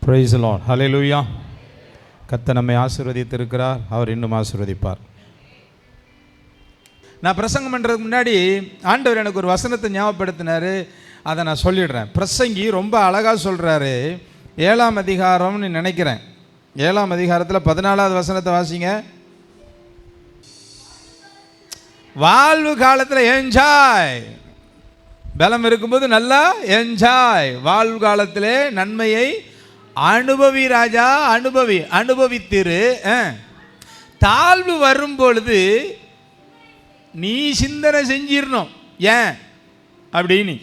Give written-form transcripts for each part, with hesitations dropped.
Praise the Lord. ஹல்லேலூயா. கர்த்தர் நம்மை ஆசீர்வதித்திருக்கிறார். அவர் இன்னும் ஆசீர்வதிப்பார். நான் பிரசங்கம் பண்ணுறதுக்கு முன்னாடி ஆண்டவர் எனக்கு ஒரு வசனத்தை ஞாபகப்படுத்தினார். அதை நான் சொல்லிடுறேன். பிரசங்கி ரொம்ப அழகாக சொல்கிறாரு. 7ஆம் அதிகாரம்னு நினைக்கிறேன். 7ஆம் அதிகாரத்தில் 14வது வசனத்தை வாசிங்க. வாழ்வு காலத்தில் என்ஜாய், பலம் இருக்கும்போது நல்லா என்ஜாய். வாழ்வு காலத்திலே நன்மையை அனுபவி ராஜா, அனுபவித்திரு. தாழ்வு வரும் பொழுது நீ சிந்தனை செஞ்சிடணும், ஏன் அப்படின்னு.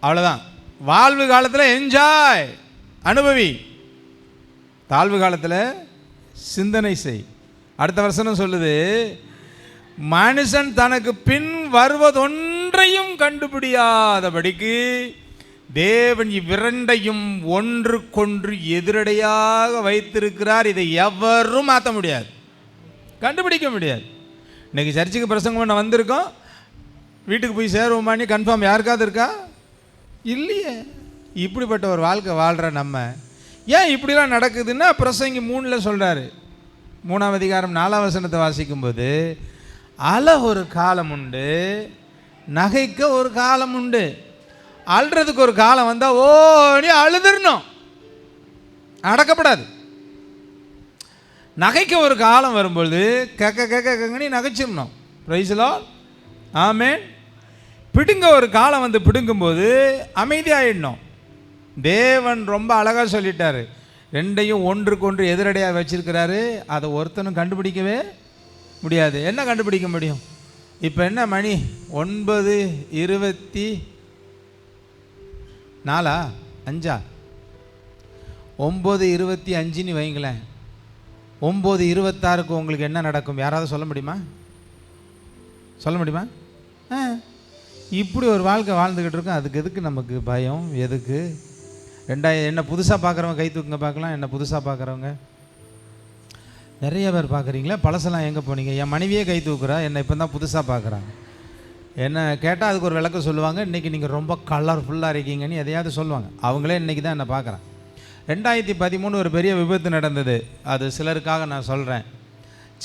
அவ்வளோதான். வாழ்வு காலத்தில் என்ஜாய், அனுபவி. தாழ்வு காலத்தில் சிந்தனை செய். அடுத்த வசனம் சொல்லுது, மனுஷன் தனக்கு பின் வருவதொன்றையும் கண்டுபிடியாதபடிக்கு தேவன் இவ்விரண்டையும் ஒன்றுக்கொன்று எதிரடையாக வைத்திருக்கிறார். இதை எவரும் மாற்ற முடியாது, கண்டுபிடிக்க முடியாது. இன்னைக்கு சர்ச்சுக்கு பிரசங்கம் பண்ண வந்திருக்கோம், வீட்டுக்கு போய் சேருவோமானி கன்ஃபார்ம் யாருக்காவது இருக்கா? இல்லையே. இப்படிப்பட்ட ஒரு வாழ்க்கை வாழ்கிற நம்ம ஏன் இப்படிலாம் நடக்குதுன்னா பிரசங்கி 3ல் சொல்கிறாரு. 3ஆம் அதிகாரம் 4ஆம் வசனத்தை வாசிக்கும்போது, அழ ஒரு காலம் உண்டு, நகைக்க ஒரு காலம் உண்டு. அழுறதுக்கு ஒரு காலம் வந்தால் ஓடி அழுதுறணும், அடக்கப்படாது. நகைக்க ஒரு காலம் வரும்பொழுது கக்கன்னு நகைச்சிடணும். Praise the Lord. ஆமென். பிடுங்க ஒரு காலம் வந்து பிடுங்கும்போது அமைதியாகிடணும். தேவன் ரொம்ப அழகாக சொல்லிட்டாரு. ரெண்டையும் ஒன்றுக்கு ஒன்று எதிரடையாக வச்சிருக்கிறாரு. அதை ஒருத்தனும் கண்டுபிடிக்கவே முடியாது. என்ன கண்டுபிடிக்க முடியும்? இப்போ என்ன மணி 9:24 5 9:25 வைங்களேன். 9:26 உங்களுக்கு என்ன நடக்கும்? யாராவது சொல்ல முடியுமா? சொல்ல முடியுமா? இப்படி ஒரு வாழ்க்கை வாழ்ந்துக்கிட்டு இருக்கோம். அதுக்கு எதுக்கு நமக்கு பயம்? எதுக்கு? என்ன புதுசாக பார்க்குறவங்க கை தூக்குங்க பார்க்கலாம். என்ன புதுசாக பார்க்குறவங்க நிறைய பேர் பார்க்குறீங்களா? பழசெல்லாம் எங்கே போனீங்க? என் மனைவியே கை தூக்குறா, என்னை இப்போ தான் புதுசாக பார்க்குறாங்க. என்ன கேட்டால் அதுக்கு ஒரு விளக்கம் சொல்லுவாங்க. இன்றைக்கி நீங்கள் ரொம்ப கலர்ஃபுல்லாக இருக்கீங்கன்னு எதையாவது சொல்லுவாங்க. அவங்களே இன்றைக்கி தான் என்னை பார்க்குறேன். 2013 ஒரு பெரிய விபத்து நடந்தது. அது சிலருக்காக நான் சொல்கிறேன்.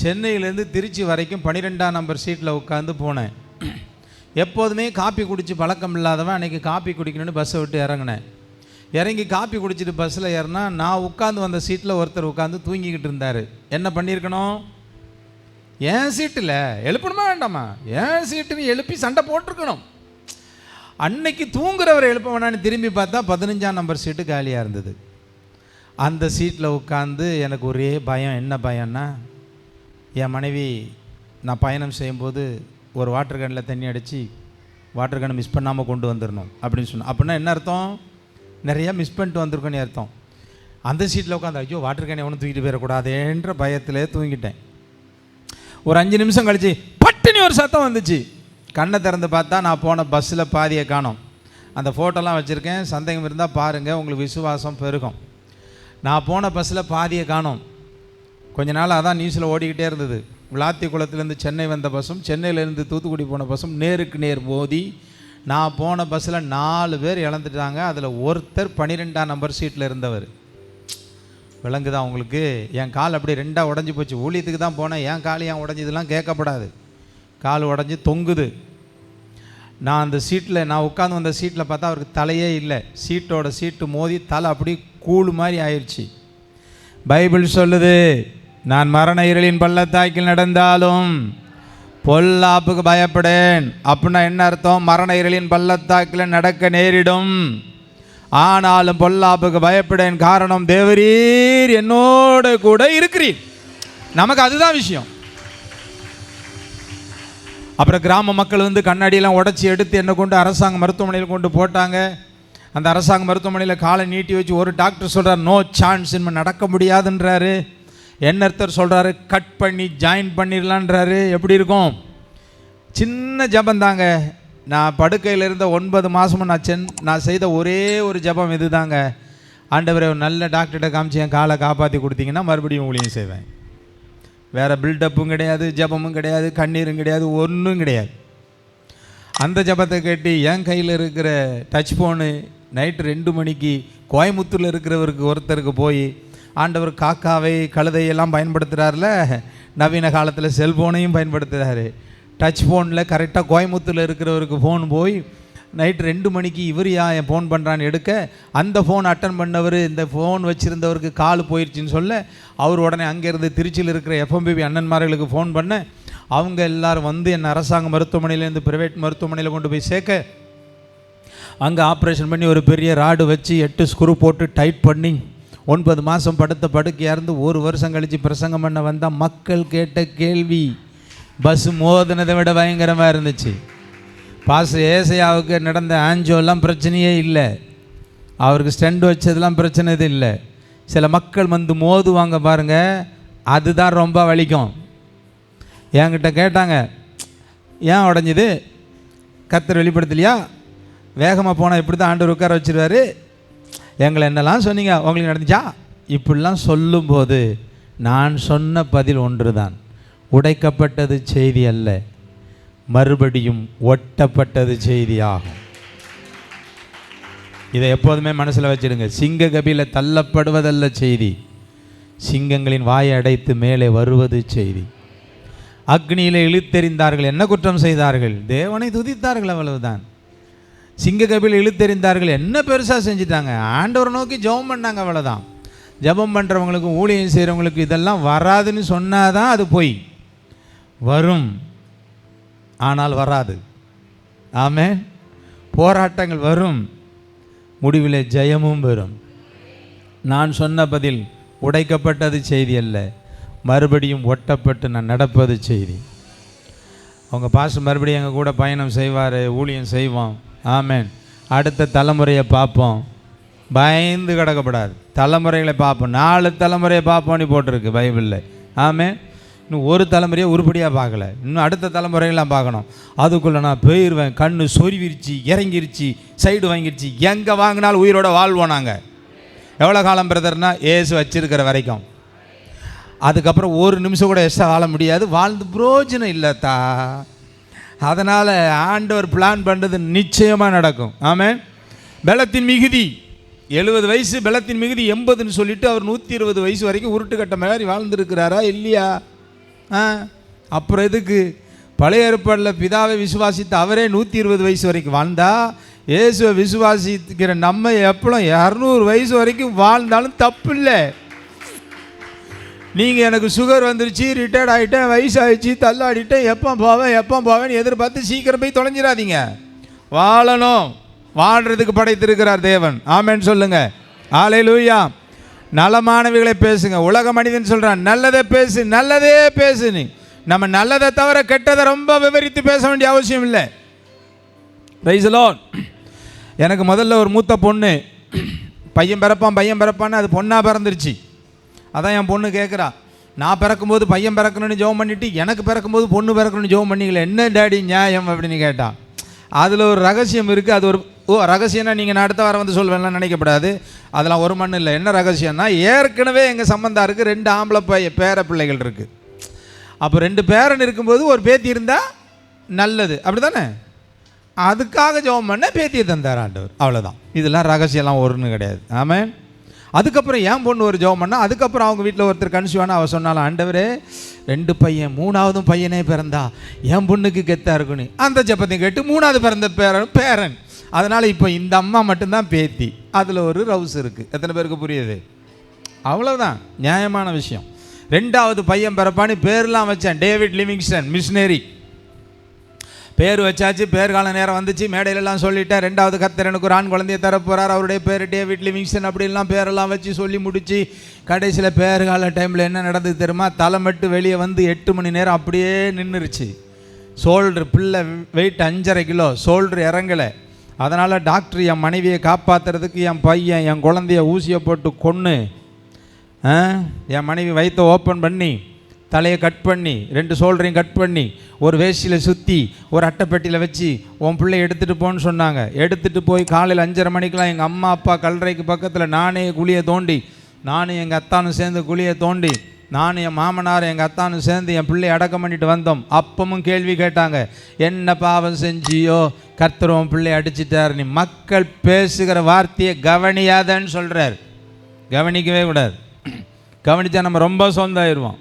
சென்னையிலேருந்து திருச்சி வரைக்கும் 12ஆம் நம்பர் சீட்டில் உட்காந்து போனேன். எப்போதுமே காப்பி குடித்து பழக்கம் இல்லாதவன் அன்றைக்கி காப்பி குடிக்கணும்னு பஸ்ஸை விட்டு இறங்கினேன். இறங்கி காப்பி குடிச்சிட்டு பஸ்ஸில் ஏறினா நான் உட்காந்து வந்த சீட்டில் ஒருத்தர் உட்காந்து தூங்கிக்கிட்டு இருந்தார். என்ன பண்ணியிருக்கணும்? என் சீட்டில் எழுப்பணுமா வேண்டாமா? என் சீட்டுன்னு எழுப்பி சண்டை போட்டிருக்கணும். அன்னைக்கு தூங்குறவரை எழுப்ப வேணான்னு திரும்பி பார்த்தா 15ஆம் நம்பர் சீட்டு காலியாக இருந்தது. அந்த சீட்டில் உட்காந்து எனக்கு ஒரே பயம். என்ன பயம்னா, என் மனைவி நான் பயணம் செய்யும்போது ஒரு வாட்டர் கேனில் தண்ணி அடித்து வாட்டர் கேனை மிஸ் பண்ணாமல் கொண்டு வந்துடணும் அப்படின்னு சொன்னேன். அப்படின்னா என்ன அர்த்தம்? நிறையா மிஸ் பண்ணிட்டு வந்திருக்கோன்னு அர்த்தம். அந்த சீட்டில் உட்காந்து ஐயோ வாட்டர் கேனை ஒன்றும் தூக்கிட்டு போயிடக்கூடாதுன்ற பயத்திலே தூங்கிட்டேன். ஒரு 5 நிமிஷம் கழிச்சு பட்டுன்னு ஒரு சத்தம் வந்துச்சு. கண்ணை திறந்து பார்த்தா நான் போன பஸ்ஸில் பாதியை காணோம். அந்த ஃபோட்டோலாம் வச்சுருக்கேன், சந்தேகம் இருந்தால் பாருங்கள், உங்களுக்கு விசுவாசம் பெருகும். நான் போன பஸ்ஸில் பாதியை காணோம். கொஞ்ச நாள் அதான் நியூஸில் ஓடிக்கிட்டே இருந்தது. விளாத்தி குளத்துலேருந்து சென்னை வந்த பஸ்ஸும் சென்னையிலேருந்து தூத்துக்குடி போன பஸ்ஸும் நேருக்கு நேர் மோதி நான் போன பஸ்ஸில் 4 பேர் இழந்துட்டாங்க. அதில் ஒருத்தர் 12ஆம் நம்பர் சீட்டில் இருந்தவர். விளங்குதா உங்களுக்கு? என் கால் அப்படி 2ஆக உடஞ்சி போச்சு. ஊழியத்துக்கு தான் போனேன், என் கால் ஏன் உடஞ்சிதெல்லாம் கேட்கப்படாது. கால் உடஞ்சி தொங்குது. நான் அந்த சீட்டில் நான் உட்காந்து வந்த சீட்டில் பார்த்தா அவருக்கு தலையே இல்லை. சீட்டு மோதி தலை அப்படி கூழு மாதிரி ஆயிடுச்சு. பைபிள் சொல்லுது, நான் மரண இருளின் பள்ளத்தாக்கில் நடந்தாலும் பொல்லாப்புக்கு பயப்படேன். அப்படின்னா என்ன அர்த்தம்? மரண இருளின் பள்ளத்தாக்கில் நடக்க நேரிடும், ஆனாலும் பொல்லாப்புக்கு பயப்படேன். காரணம், தேவரீர் என்னோட கூட இருக்கிறீர். நமக்கு அதுதான் விஷயம். அப்புறம் கிராம மக்கள் வந்து கண்ணாடியெல்லாம் உடச்சி எடுத்து என்னை கொண்டு அரசாங்க மருத்துவமனையில் கொண்டு போட்டாங்க. அந்த அரசாங்க மருத்துவமனையில் காலை நீட்டி வச்சு ஒரு டாக்டர் சொல்கிறார் நோ சான்ஸ், இனிமேல் நடக்க முடியாதுன்றாரு. என்னொருத்தர் சொல்கிறாரு கட் பண்ணி ஜாயின் பண்ணிடலான்றாரு. எப்படி இருக்கும்? சின்ன ஜபம் தாங்க. நான் படுக்கையில் இருந்த 9 மாதமும் நான் செய்த ஒரே ஒரு ஜபம் இது தாங்க. ஆண்டவரே ஒரு நல்ல டாக்டர்கிட்ட காமிச்சு என் காலை காப்பாற்றி கொடுத்தீங்கன்னா மறுபடியும் ஊழியம் செய்வேன். வேறு பில்டப்பும் கிடையாது, ஜபமும் கிடையாது, கண்ணீரும் கிடையாது, ஒன்றும் கிடையாது. அந்த ஜபத்தை கேட்டு என் கையில் இருக்கிற டச் ஃபோனு நைட்டு 2 மணிக்கு கோயம்புத்தூரில் இருக்கிறவருக்கு ஒருத்தருக்கு போய் ஆண்டவர் காக்காவை கழுதையெல்லாம் பயன்படுத்துகிறாருல, நவீன காலத்தில் செல்ஃபோனையும் பயன்படுத்துகிறாரு. டச் ஃபோனில் கரெக்டாக கோயம்புத்தூரில் இருக்கிறவருக்கு ஃபோன் போய் நைட்டு 2 மணிக்கு இவர் என் ஃபோன் பண்ணுறான்னு எடுக்க, அந்த ஃபோன் அட்டன் பண்ணவர் இந்த ஃபோன் வச்சுருந்தவருக்கு கால் போயிடுச்சின்னு சொல்ல, அவர் உடனே அங்கேருந்து திருச்சியில் இருக்கிற எஃப்எம்பிபி அண்ணன்மார்களுக்கு ஃபோன் பண்ண, அவங்க எல்லோரும் வந்து என்னை அரசாங்க மருத்துவமனையிலேருந்து ப்ரைவேட் மருத்துவமனையில் கொண்டு போய் சேர்க்க, அங்கே ஆப்ரேஷன் பண்ணி ஒரு பெரிய ராடு வச்சு 8 ஸ்க்ரூ போட்டு டைட் பண்ணி 9 மாதம் படுத்த படுக்கையாக இருந்து 1 வருஷம் கழித்து பிரசங்கம் பண்ண வந்தால் மக்கள் கேட்ட கேள்வி பஸ் மோதினதை விட பயங்கரமாக இருந்துச்சு. ஏசையாவுக்கு நடந்த ஆஞ்சோலாம் பிரச்சனையே இல்லை, அவருக்கு ஸ்டெண்ட் வச்சதெல்லாம் பிரச்சனை இது இல்லை. சில மக்கள் வந்து மோதுவாங்க பாருங்கள், அதுதான் ரொம்ப வலிக்கும். என்கிட்ட கேட்டாங்க, ஏன் உடஞ்சிது, கர்த்தர் வெளிப்படுத்தலையா, வேகமாக போனால் இப்படி தான் ஆண்டவர் உட்கார வச்சிருவார், எங்களை என்னெல்லாம் சொன்னீங்க, உங்களுக்கு நடந்துச்சா, இப்படிலாம் சொல்லும்போது நான் சொன்ன பதில் ஒன்று தான், உடைக்கப்பட்டது செய்தி அல்ல, மறுபடியும் ஒட்டப்பட்டது செய்தி ஆகும். இதை எப்போதுமே மனசில் வச்சிடுங்க. சிங்க கபில தள்ளப்படுவதல்ல செய்தி, சிங்கங்களின் வாயை அடைத்து மேலே வருவது செய்தி. அக்னியிலே இழுத்தெறிந்தார்கள், என்ன குற்றம் செய்தார்கள், தேவனை துதித்தார்கள், அவ்வளவுதான். சிங்க கபில இழுத்தெறிந்தார்கள், என்ன பெருசாக செஞ்சிட்டாங்க, ஆண்டவரை நோக்கி ஜெபம் பண்ணாங்க, அவ்வளோதான். ஜெபம் பண்ணுறவங்களுக்கும் ஊழியம் செய்கிறவங்களுக்கு இதெல்லாம் வராதுன்னு சொன்னாதான் அது போய் வரும், ஆனால் வராது. ஆமென். போராட்டங்கள் வரும், முடிவில் ஜெயமும் வரும். நான் சொன்ன பதில் உடைக்கப்பட்டது செய்தி அல்ல, மறுபடியும் ஒட்டப்பட்டு நான் நடப்பது செய்தி. அவங்க பாஸ்டர் மறுபடியும் எங்கள் கூட பயணம் செய்வார், ஊழியம் செய்வோம். ஆமென். அடுத்த தலைமுறையை பார்ப்போம், பயந்து கிடக்கப்படாது, தலைமுறைகளை பார்ப்போம். 4 தலைமுறையை பார்ப்போன்னு போட்டிருக்கு பைபிளில். ஆமென். இன்னும் ஒரு தலைமுறையை உருப்படியாக பார்க்கல, இன்னும் அடுத்த தலைமுறையெல்லாம் பார்க்கணும். அதுக்குள்ளே நான் போயிடுவேன், கண்ணு சொருவிருச்சு, இறங்கிருச்சு, சைடு வாங்கிருச்சு, எங்கே வாங்கினாலும் உயிரோட வாழ்வோம் நாங்கள். எவ்வளோ காலம் பிரதர்னா, ஏசு வச்சிருக்கிற வரைக்கும். அதுக்கப்புறம் ஒரு நிமிஷம் கூட எக்ஸ்ட்ரா வாழ முடியாது, வாழ்ந்து புரோஜனம் இல்லைத்தா. அதனால் ஆண்டவர் பிளான் பண்ணுறது நிச்சயமாக நடக்கும். ஆமென். பலத்தின் மிகுதி 70 வயசு, பலத்தின் மிகுதி 80ன்னு சொல்லிட்டு அவர் 120 வயசு வரைக்கும் உருட்டு கட்ட மாதிரி வாழ்ந்துருக்கிறாரா இல்லையா? அப்புறம் எதுக்கு? பழைய ஏற்பாட்டில் பிதாவை விசுவாசித்து அவரே 120 வயசு வரைக்கும் வாழ்ந்தா, இயேசுவை விசுவாசிக்கிற நம்ம எப்பளும் 200 வயசு வரைக்கும் வாழ்ந்தாலும் தப்பு இல்லை. நீங்கள் எனக்கு சுகர் வந்துருச்சு, ரிட்டையர்ட் ஆகிட்டேன், வயசாகிடுச்சு, தள்ளாடிட்டேன், எப்போ போவேன்னு எதிர்பார்த்து சீக்கிரம் போய் தொலைஞ்சிடாதீங்க. வாழணும், வாழ்கிறதுக்கு படைத்திருக்கிறார் தேவன். ஆமென் சொல்லுங்க. ஹல்லேலூயா. நலமானவைகளை பேசுங்க. உலக மனிதன் சொல்கிறான், நல்லதே பேசு, நல்லதே பேசுன்னு. நம்ம நல்லதை தவிர கெட்டதை ரொம்ப விவரித்து பேச வேண்டிய அவசியம் இல்லை. Praise the Lord. எனக்கு முதல்ல ஒரு மூத்த பொண்ணு, பையன் பிறப்பான்னு அது பொண்ணாக பிறந்துருச்சு. அதான் என் பொண்ணு கேட்குறா, நான் பிறக்கும்போது பையன் பிறக்கணும்னு ஜெபம் பண்ணிவிட்டு எனக்கு பிறக்கும்போது பொண்ணு பிறக்கணும்னு ஜெபம் பண்ணிக்கல, என்ன டேடி நியாயம் அப்படின்னு கேட்டான். அதில் ஒரு ரகசியம் இருக்குது. அது ஒரு ரகசியம்னா நீங்கள் நான் அடுத்த வாரம் வந்து சொல்வேன்லாம் நினைக்கப்படாது, அதெல்லாம் ஒரு மண் இல்லை. என்ன ரகசியம்னா, ஏற்கனவே எங்கள் சம்பந்தாருக்கு 2 ஆம்பளை பேர பிள்ளைகள் இருக்குது. அப்போ 2 பேரன் இருக்கும்போது ஒரு பேத்தி இருந்தால் நல்லது, அப்படி தானே? அதுக்காக ஜெபம் பண்ண பேத்தியை தந்தார் ஆண்டவர், அவ்வளோதான். இதெல்லாம் ரகசியம்லாம் ஒன்றும் கிடையாது. ஆமென். அதுக்கப்புறம் என் பொண்ணு ஒரு ஜெபம் பண்ணால், அதுக்கப்புறம் அவங்க வீட்டில் ஒருத்தர் கன்சிவானா அவள் சொன்னாலும், ஆண்டவரே 2 பையன், 3ஆவதும் பையனே பிறந்தா என் பொண்ணுக்கு கெத்தாக இருக்குன்னு அந்த ஜெபத்தையும் கேட்டு 3ஆவது பிறந்த பேரன். அதனால் இப்போ இந்த அம்மா மட்டும்தான் பேத்தி. அதில் ஒரு ரவுஸ் இருக்குது. எத்தனை பேருக்கு புரியுது? அவ்வளோதான், நியாயமான விஷயம். 2ஆவது பையன் பிறப்பான்னு பேர்லாம் வச்சேன், டேவிட் லிவிங்ஸ்டன் மிஷினரி பேர் வச்சாச்சு. பேர்கால நேரம் வந்துச்சு, மேடையிலலாம் சொல்லிட்டேன். 2வது கர்த்தர் எனக்கு ஒரு ஆண் குழந்தையை தரப்போகிறார், அவருடைய பேர் டேவிட் லிவிங்ஸ்டன் அப்படின்லாம் பேரெல்லாம் வச்சு சொல்லி முடித்து கடைசியில் பேர்கால டைமில் என்ன நடந்தது தெரியுமா? தலை மட்டும் வெளியே வந்து 8 மணி நேரம் அப்படியே நின்றுருச்சு. ஷோல்ட்ரு, பிள்ளை வெயிட் 5.5 கிலோ, ஷோல்ட்ரு இறங்கலை. அதனால் டாக்டர் என் மனைவியை காப்பாற்றுறதுக்கு என் பையன் என் குழந்தைய ஊசியை போட்டு கொன்று, என் மனைவி வயிற்றை ஓப்பன் பண்ணி தலையை கட் பண்ணி 2 ஷோல்டரையும் கட் பண்ணி ஒரு வேஷ்டியில் சுற்றி ஒரு அட்டைப்பெட்டியில் வச்சு உன் பிள்ளை எடுத்துகிட்டு போன்னு சொன்னாங்க. எடுத்துகிட்டு போய் காலையில் 5:30 மணிக்கெலாம் எங்கள் அம்மா அப்பா கல்லறைக்கு பக்கத்தில் நானே குழியை தோண்டி, நானும் எங்கள் அத்தானும் சேர்ந்து குழியை தோண்டி, நானும் என் மாமனார் எங்கள் அத்தானும் சேர்ந்து என் பிள்ளையை அடக்கம் பண்ணிட்டு வந்தோம். அப்பவும் கேள்வி கேட்டாங்க, என்ன பாவம் செஞ்சியோ, கர்த்தர் உன் பிள்ளை அடிச்சிட்டார், நீ மக்கள் பேசுகிற வார்த்தையை கவனியாதன்னு சொல்கிறார். கவனிக்கவே கூடாது. கவனித்தா நம்ம ரொம்ப சொந்தாயிருவோம்.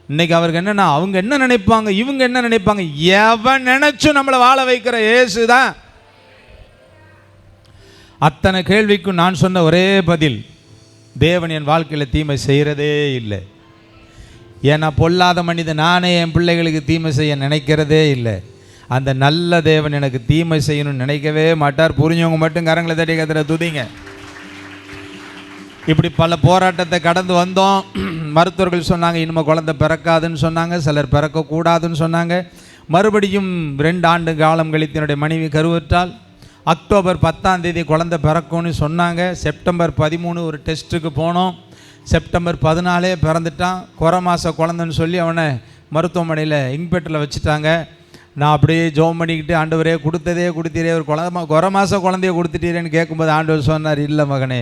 இன்றைக்கி அவருக்கு என்னென்னா, அவங்க என்ன நினைப்பாங்க, இவங்க என்ன நினைப்பாங்க, எவன் நினைச்சும் நம்மளை வாழ வைக்கிற இயேசு தான். அத்தனை கேள்விக்கும் நான் சொன்ன ஒரே பதில், தேவன் என் வாழ்க்கையில் தீமை செய்கிறதே இல்லை. ஏன்னா பொல்லாத மனிதன் நானே என் பிள்ளைகளுக்கு தீமை செய்ய நினைக்கிறதே இல்லை. அந்த நல்ல தேவன் எனக்கு தீமை செய்யணும்னு நினைக்கவே மாட்டார். புரிஞ்சவங்க மட்டும் கரங்களை தட்டி கத்துற துதிங்க. இப்படி பல போராட்டத்தை கடந்து வந்தோம். மருத்துவர்கள் சொன்னாங்க இனிமேல் குழந்தை பிறக்காதுன்னு சொன்னாங்க, சிலர் பிறக்கக்கூடாதுன்னு சொன்னாங்க. மறுபடியும் 2 ஆண்டு காலம் கழித்து என்னுடைய மனைவி கருவுற்றால். அக்டோபர் 10ஆம் தேதி குழந்தை பிறக்கும்னு சொன்னாங்க. செப்டம்பர் 13 ஒரு டெஸ்ட்டுக்கு போனோம். செப்டம்பர் 14 பிறந்துட்டான். குறை மாத குழந்தைன்னு சொல்லி அவனை மருத்துவமனையில் இன்பெட்டில் வச்சுட்டாங்க. நான் அப்படியே ஜோம் பண்ணிக்கிட்டு, ஆண்டவரே கொடுத்ததே கொடுத்தீரே, ஒரு குறை மாத குழந்தைய கொடுத்துட்டீரேன்னு கேட்கும்போது ஆண்டவர் சொன்னார், இல்லை மகனே,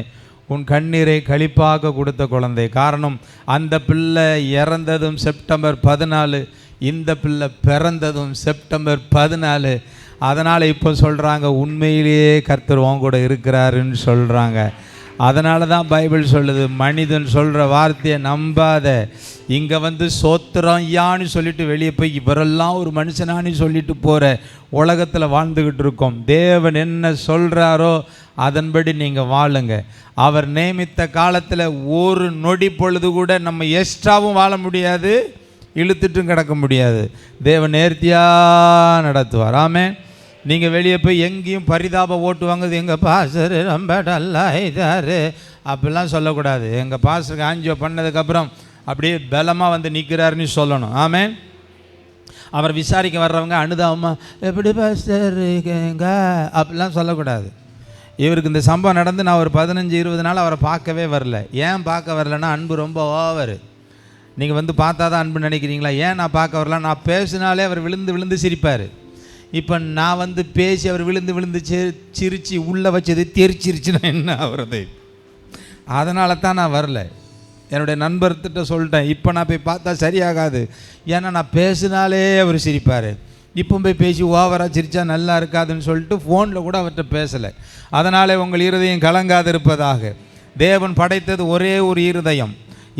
உன் கண்ணீரை கழிப்பாக கொடுத்த குழந்தை. காரணம், அந்த பிள்ளை இறந்ததும் செப்டம்பர் 14, இந்த பிள்ளை பிறந்ததும் செப்டம்பர் 14. அதனால் இப்போ சொல்கிறாங்க உண்மையிலேயே கர்த்தர் உன் கூட இருக்கிறாருன்னு சொல்கிறாங்க. அதனால தான் பைபிள் சொல்லுது, மனிதன் சொல்கிற வார்த்தையை நம்பாத. இங்கே வந்து சோத்திரம் யான்னு சொல்லிட்டு வெளியே போய் இவரெல்லாம் ஒரு மனுஷனான்னு சொல்லிட்டு போகிற உலகத்தில் வாழ்ந்துக்கிட்டு இருக்கோம். தேவன் என்ன சொல்கிறாரோ அதன்படி நீங்கள் வாழுங்க. அவர் நியமித்த காலத்தில் ஒரு நொடி பொழுது கூட நம்ம எக்ஸ்ட்ராவும் வாழ முடியாது, இழுத்துட்டும் கிடக்க முடியாது. தேவன் நேர்த்தியாக நடத்துவார். ஆமென். நீங்கள் வெளியே போய் எங்கேயும் பரிதாப ஓட்டு வாங்குது, எங்கள் பாஸ்டர் ரொம்ப டல்லா இதாரு அப்படிலாம் சொல்லக்கூடாது. எங்கள் பாஸ்டருக்கு ஆஞ்சியோ பண்ணதுக்கப்புறம் அப்படியே பலமாக வந்து நிற்கிறாருன்னு சொல்லணும். ஆமென். அவர் விசாரிக்க வர்றவங்க அனுதாபமாக எப்படி பாஸ்டர் இருக்கேங்க அப்படிலாம் சொல்லக்கூடாது. இவருக்கு இந்த சம்பவம் நடந்து நான் ஒரு 15-20 நாள் அவரை பார்க்கவே வரல. ஏன் பார்க்க வரலன்னா, அன்பு ரொம்ப ஓவர். நீங்கள் வந்து பார்த்தா தான் அன்பு நினைக்கிறீங்களா? ஏன் நான் பார்க்க வரல, நான் பேசினாலே அவர் விழுந்து விழுந்து சிரிப்பார். இப்போ நான் வந்து பேசி அவர் விழுந்து விழுந்து சிரித்து உள்ளே வச்சது தெரிச்சிருச்சுன்னா என்ன ஆகுறது? அதனால தான் நான் வரல. என்னுடைய நண்பர்கிட்ட சொல்லிட்டேன், இப்போ நான் போய் பார்த்தா சரியாகாது, ஏன்னா நான் பேசினாலே அவர் சிரிப்பார். இப்போ போய் பேசி ஓவராக சிரித்தா நல்லா இருக்காதுன்னு சொல்லிட்டு ஃபோனில் கூட அவர்கிட்ட பேசலை. அதனால் உங்கள் இருதயம் கலங்காது இருப்பதாக. தேவன் படைத்தது ஒரே ஒரு இருதயம்.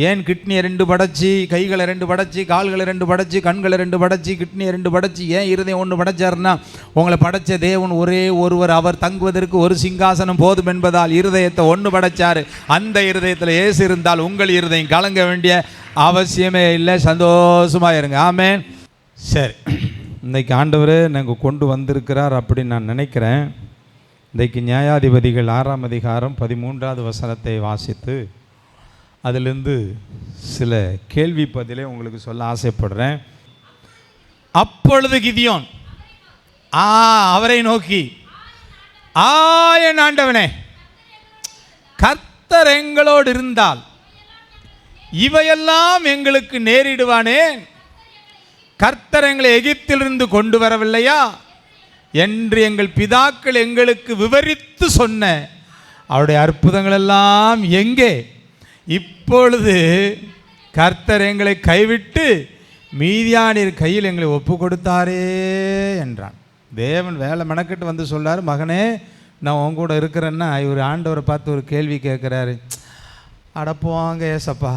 ஏன் கிட்னியை 2 படைச்சி, கைகளை 2 படைச்சி, கால்களை 2 படைச்சி, கண்களை 2 படைச்சி, கிட்னியை 2 படைச்சி, ஏன் இருதயம் 1 படைச்சாருன்னா, உங்களை படைத்த தேவன் ஒரே ஒருவர், அவர் தங்குவதற்கு ஒரு சிங்காசனம் போதும் என்பதால் இருதயத்தை 1 படைச்சார். அந்த இருதயத்தில் இயேசு இருந்தால் உங்கள் இருதயம் கலங்க வேண்டிய அவசியமே இல்லை. சந்தோஷமாக இருங்க. ஆமென். சரி, இன்றைக்கு ஆண்டவர் நாங்கள் கொண்டு வந்திருக்கிறார் அப்படின்னு நான் நினைக்கிறேன். இன்றைக்கு நியாயாதிபதிகள் 6ஆம் அதிகாரம் 13வது வசனத்தை வாசித்து அதிலிருந்து சில கேள்வி பதிலை உங்களுக்கு சொல்ல ஆசைப்படுறேன். அப்பொழுது கிதியோன் அவரை நோக்கி, என் ஆண்டவனே, கர்த்தர் எங்களோடு இருந்தால் இவையெல்லாம் எங்களுக்கு நேரிடுவானே? கர்த்தர் எங்களை எகிப்திலிருந்து கொண்டு வரவில்லையா என்று எங்கள் பிதாக்கள் எங்களுக்கு விவரித்து சொன்ன அவருடைய அற்புதங்கள் எல்லாம் எங்கே? இப்பொழுது கர்த்தர் எங்களை கைவிட்டு மீதியானியர் கையில் எங்களை ஒப்பு கொடுத்தாரே என்றான். தேவன் வேலை மெனக்கிட்டு வந்து சொல்றாரு, மகனே நான் உன் கூட இருக்கிறேன்னா, இவர் ஆண்டவரை பார்த்து ஒரு கேள்வி கேட்குறாரு. அடப்போவாங்க ஏசப்பா,